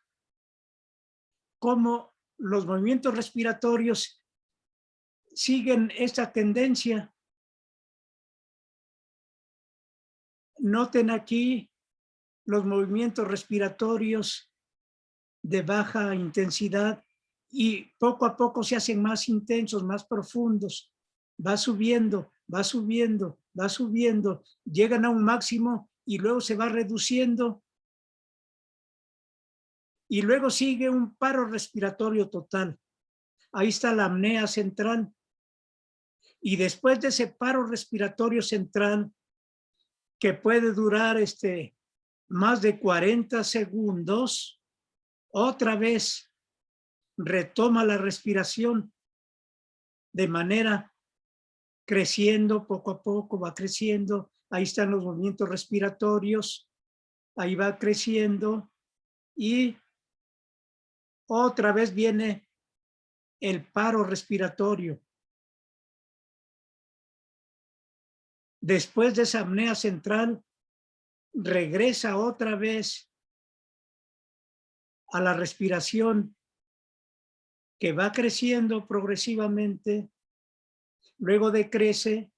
cómo los movimientos respiratorios siguen esta tendencia. Noten aquí los movimientos respiratorios de baja intensidad y poco a poco se hacen más intensos, más profundos. Va subiendo, va subiendo, va subiendo, llegan a un máximo y luego se va reduciendo. Y luego sigue un paro respiratorio total. Ahí está la apnea central. Y después de ese paro respiratorio central, que puede durar más de 40 segundos, otra vez retoma la respiración de manera creciendo poco a poco, va creciendo. Ahí están los movimientos respiratorios, ahí va creciendo y otra vez viene el paro respiratorio. Después de esa apnea central, regresa otra vez a la respiración que va creciendo progresivamente, luego decrece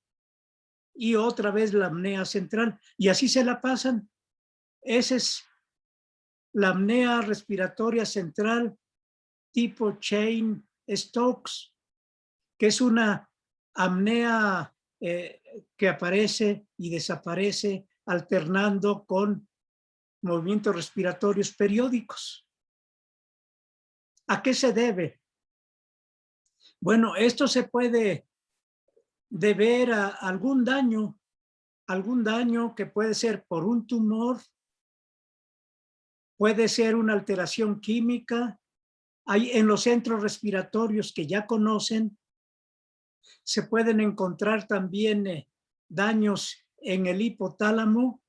y otra vez la apnea central. Y así se la pasan. Esa es la apnea respiratoria central tipo Cheyne-Stokes, que es una apnea que aparece y desaparece alternando con movimientos respiratorios periódicos. ¿A qué se debe? Bueno, esto se puede deber a algún daño que puede ser por un tumor, puede ser una alteración química. Hay en los centros respiratorios que ya conocen, se pueden encontrar también daños en el hipotálamo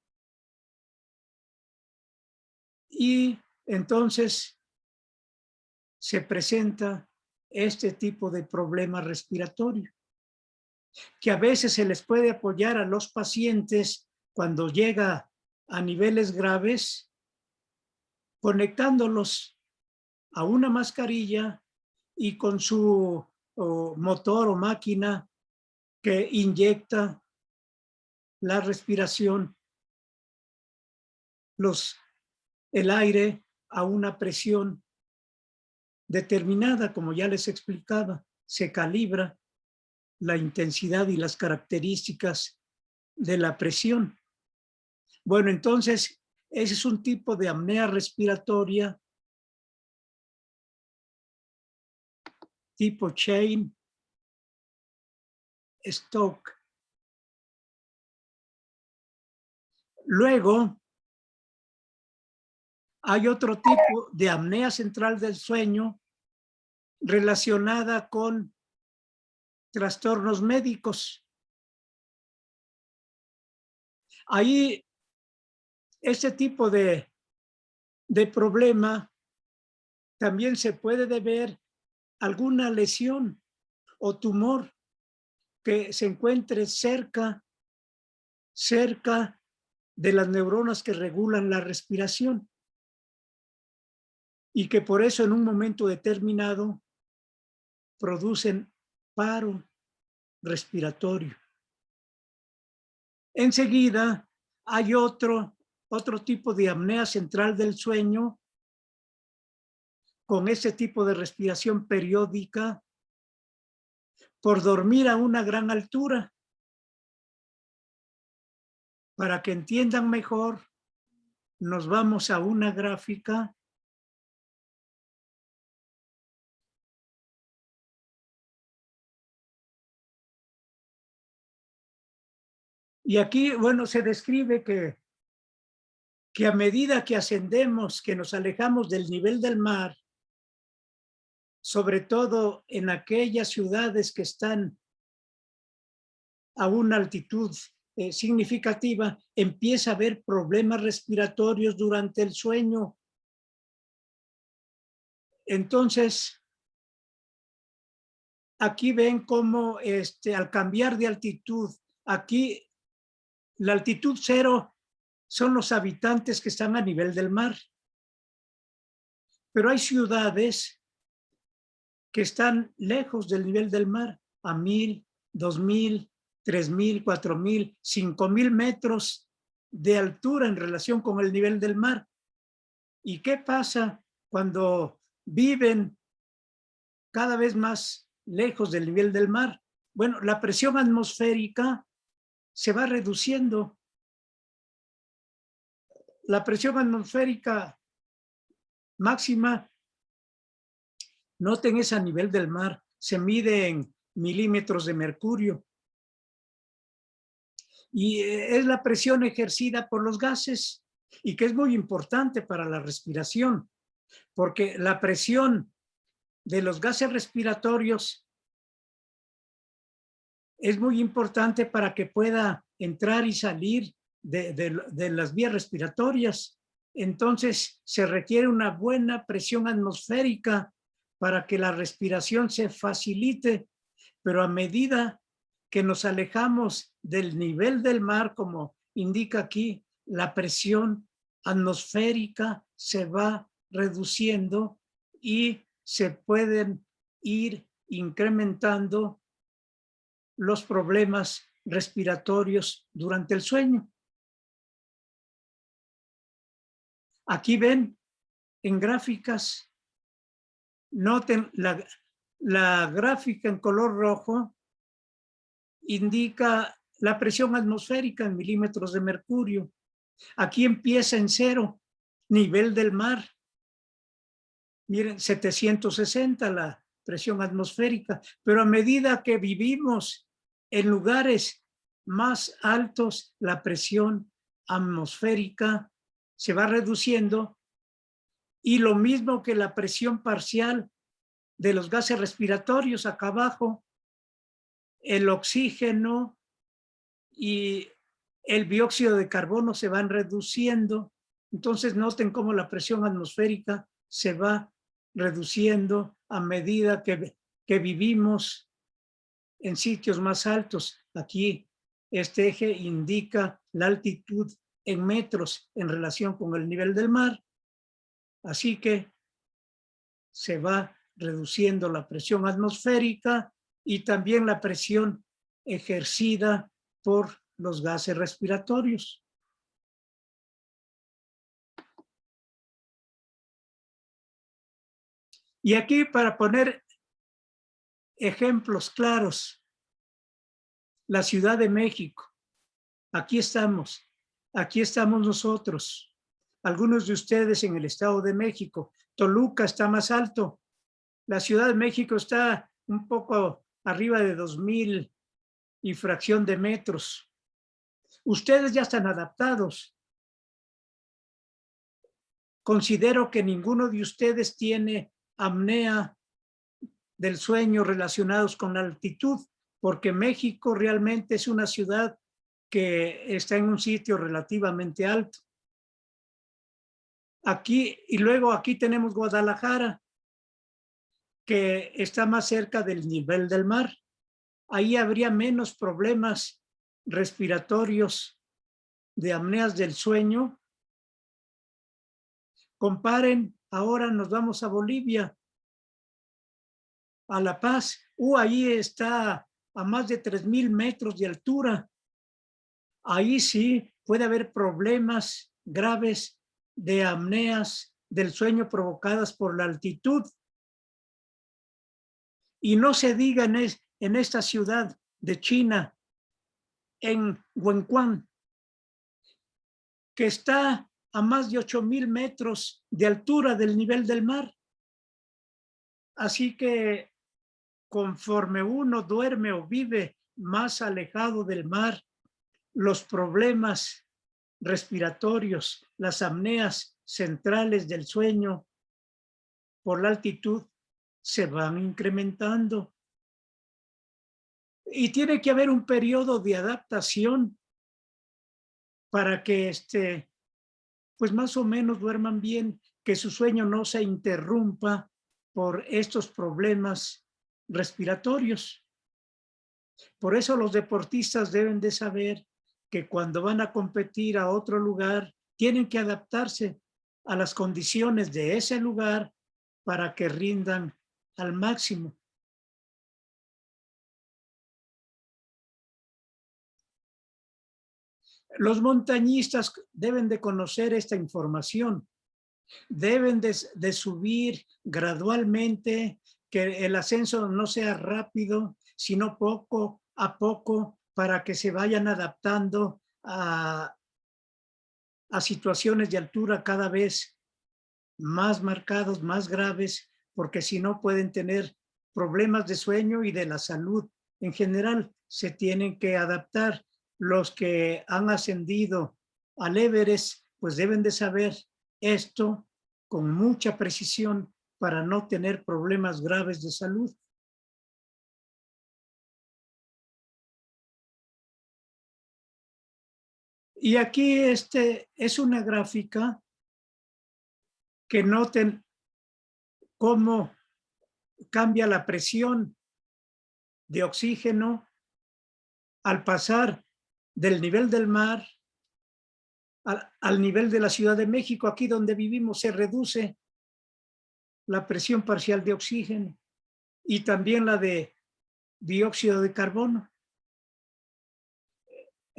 y entonces se presenta este tipo de problema respiratorio, que a veces se les puede apoyar a los pacientes cuando llega a niveles graves, conectándolos a una mascarilla y con su motor o máquina que inyecta la respiración, el aire a una presión determinada, como ya les explicaba, se calibra la intensidad y las características de la presión. Bueno, entonces, ese es un tipo de apnea respiratoria tipo Cheyne-Stokes. Luego, hay otro tipo de apnea central del sueño relacionada con trastornos médicos. Ahí, este tipo de problema también se puede deber a alguna lesión o tumor que se encuentre cerca de las neuronas que regulan la respiración y que por eso en un momento determinado producen paro respiratorio. Enseguida hay otro tipo de apnea central del sueño con ese tipo de respiración periódica por dormir a una gran altura. Para que entiendan mejor, nos vamos a una gráfica. Y aquí, bueno, se describe que a medida que ascendemos, que nos alejamos del nivel del mar, sobre todo en aquellas ciudades que están a una altitud significativa, empieza a haber problemas respiratorios durante el sueño. Entonces, aquí ven cómo al cambiar de altitud, aquí la altitud cero son los habitantes que están a nivel del mar. Pero hay ciudades que están lejos del nivel del mar, a 1000, 2000, 3000, 4000, 5000 metros de altura en relación con el nivel del mar. ¿Y qué pasa cuando viven cada vez más lejos del nivel del mar? Bueno, la presión atmosférica se va reduciendo. La presión atmosférica máxima, noten, es a nivel del mar, se mide en milímetros de mercurio. Y es la presión ejercida por los gases y que es muy importante para la respiración, porque la presión de los gases respiratorios es muy importante para que pueda entrar y salir de las vías respiratorias. Entonces, se requiere una buena presión atmosférica para que la respiración se facilite, pero a medida que nos alejamos del nivel del mar, como indica aquí, la presión atmosférica se va reduciendo y se pueden ir incrementando los problemas respiratorios durante el sueño. Aquí ven en gráficas, noten la gráfica en color rojo indica la presión atmosférica en milímetros de mercurio. Aquí empieza en 0, nivel del mar. Miren, 760 la presión atmosférica, pero a medida que vivimos en lugares más altos, la presión atmosférica se va reduciendo, y lo mismo que la presión parcial de los gases respiratorios acá abajo, el oxígeno y el dióxido de carbono se van reduciendo. Entonces noten cómo la presión atmosférica se va reduciendo a medida que vivimos en sitios más altos. Aquí este eje indica la altitud en metros en relación con el nivel del mar. Así que se va reduciendo la presión atmosférica y también la presión ejercida por los gases respiratorios. Y aquí, para poner ejemplos claros, la Ciudad de México. Aquí estamos nosotros. Algunos de ustedes en el Estado de México. Toluca está más alto. La Ciudad de México está un poco arriba de 2000 y fracción de metros. Ustedes ya están adaptados. Considero que ninguno de ustedes tiene apnea del sueño relacionados con la altitud, porque México realmente es una ciudad que está en un sitio relativamente alto. Aquí, y luego aquí tenemos Guadalajara, que está más cerca del nivel del mar. Ahí habría menos problemas respiratorios de apneas del sueño. Comparen, ahora nos vamos a Bolivia, a La Paz. Ahí está a más de 3000 metros de altura. Ahí sí puede haber problemas graves de apneas del sueño provocadas por la altitud. Y no se diga en esta ciudad de China, en Wenquan, que está a más de 8000 metros de altura del nivel del mar. Así que conforme uno duerme o vive más alejado del mar, los problemas respiratorios, las apneas centrales del sueño por la altitud se van incrementando. Y tiene que haber un periodo de adaptación para que pues más o menos duerman bien, que su sueño no se interrumpa por estos problemas respiratorios. Por eso los deportistas deben de saber que cuando van a competir a otro lugar, tienen que adaptarse a las condiciones de ese lugar para que rindan al máximo. Los montañistas deben de conocer esta información. Deben de subir gradualmente, que el ascenso no sea rápido, sino poco a poco, para que se vayan adaptando a situaciones de altura cada vez más marcados, más graves, porque si no pueden tener problemas de sueño y de la salud en general. Se tienen que adaptar. Los que han ascendido al Everest, pues deben de saber esto con mucha precisión para no tener problemas graves de salud. Y aquí es una gráfica que noten cómo cambia la presión de oxígeno al pasar del nivel del mar al nivel de la Ciudad de México. Aquí donde vivimos se reduce la presión parcial de oxígeno y también la de dióxido de carbono.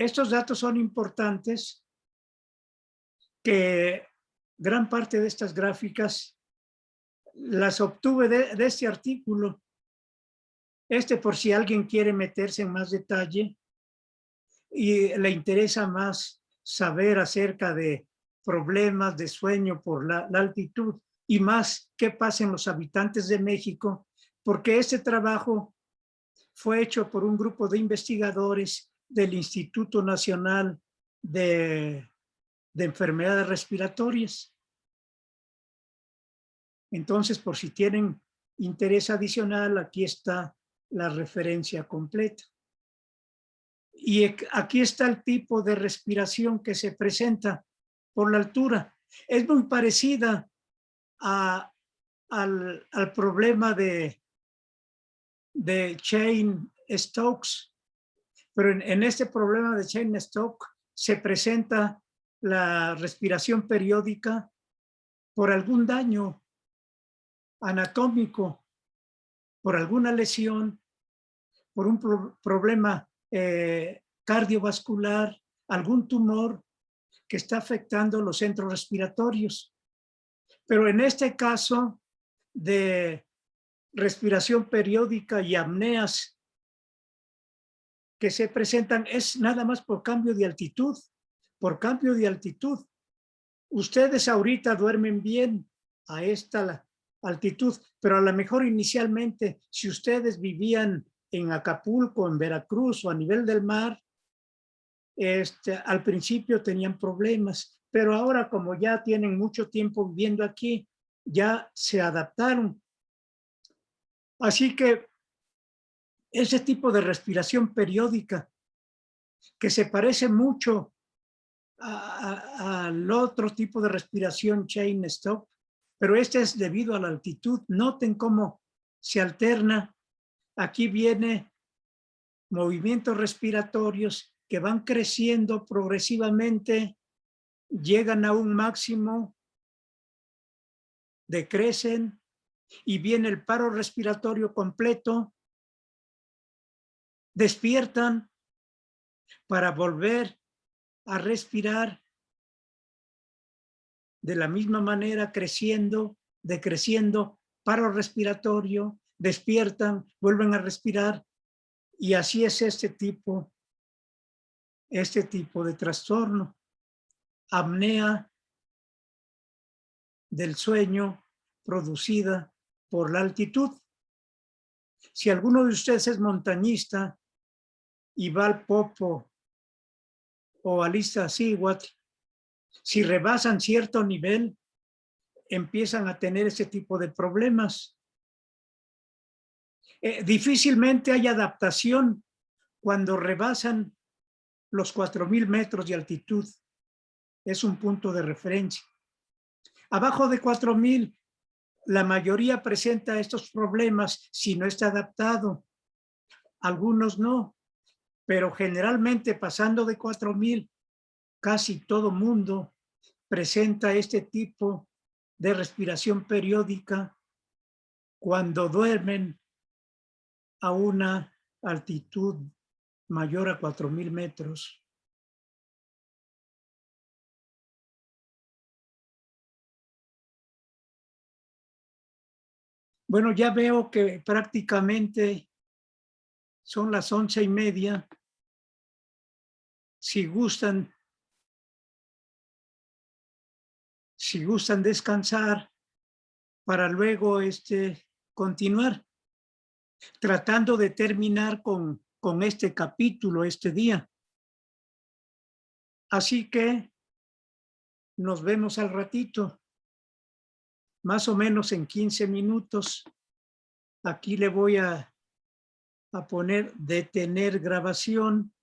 Estos datos son importantes, que gran parte de estas gráficas las obtuve de este artículo. Por si alguien quiere meterse en más detalle y le interesa más saber acerca de problemas de sueño por la altitud y más qué pasa en los habitantes de México, porque este trabajo fue hecho por un grupo de investigadores del Instituto Nacional de Enfermedades Respiratorias. Entonces, por si tienen interés adicional, aquí está la referencia completa. Y aquí está el tipo de respiración que se presenta por la altura. Es muy parecida al problema de Cheyne-Stokes, pero en este problema de Cheyne-Stokes se presenta la respiración periódica por algún daño anatómico, por alguna lesión, por un problema cardiovascular, algún tumor que está afectando los centros respiratorios. Pero en este caso de respiración periódica y apneas que se presentan es nada más por cambio de altitud. Por cambio de altitud. Ustedes ahorita duermen bien a esta altitud, pero a lo mejor inicialmente, si ustedes vivían en Acapulco, en Veracruz o a nivel del mar, al principio tenían problemas, pero ahora como ya tienen mucho tiempo viviendo aquí, ya se adaptaron. Así que ese tipo de respiración periódica que se parece mucho al otro tipo de respiración Cheyne-Stokes, pero este es debido a la altitud. Noten cómo se alterna. Aquí viene movimientos respiratorios que van creciendo progresivamente, llegan a un máximo, decrecen y viene el paro respiratorio completo, despiertan para volver a respirar de la misma manera, creciendo, decreciendo, paro respiratorio, despiertan, vuelven a respirar y así es este tipo de trastorno. Apnea del sueño producida por la altitud. Si alguno de ustedes es montañista y va al Popo o al Iztaccíhuatl, si rebasan cierto nivel, empiezan a tener ese tipo de problemas. Difícilmente hay adaptación cuando rebasan los 4,000 metros de altitud. Es un punto de referencia. Abajo de 4,000, la mayoría presenta estos problemas si no está adaptado. Algunos no, pero generalmente pasando de 4,000, casi todo mundo presenta este tipo de respiración periódica cuando duermen a una altitud mayor a 4,000 metros. Bueno, ya veo que prácticamente son las 11:30. Si gustan descansar para luego continuar, tratando de terminar con este capítulo este día. Así que nos vemos al ratito, más o menos en 15 minutos. Aquí le voy a poner detener grabación.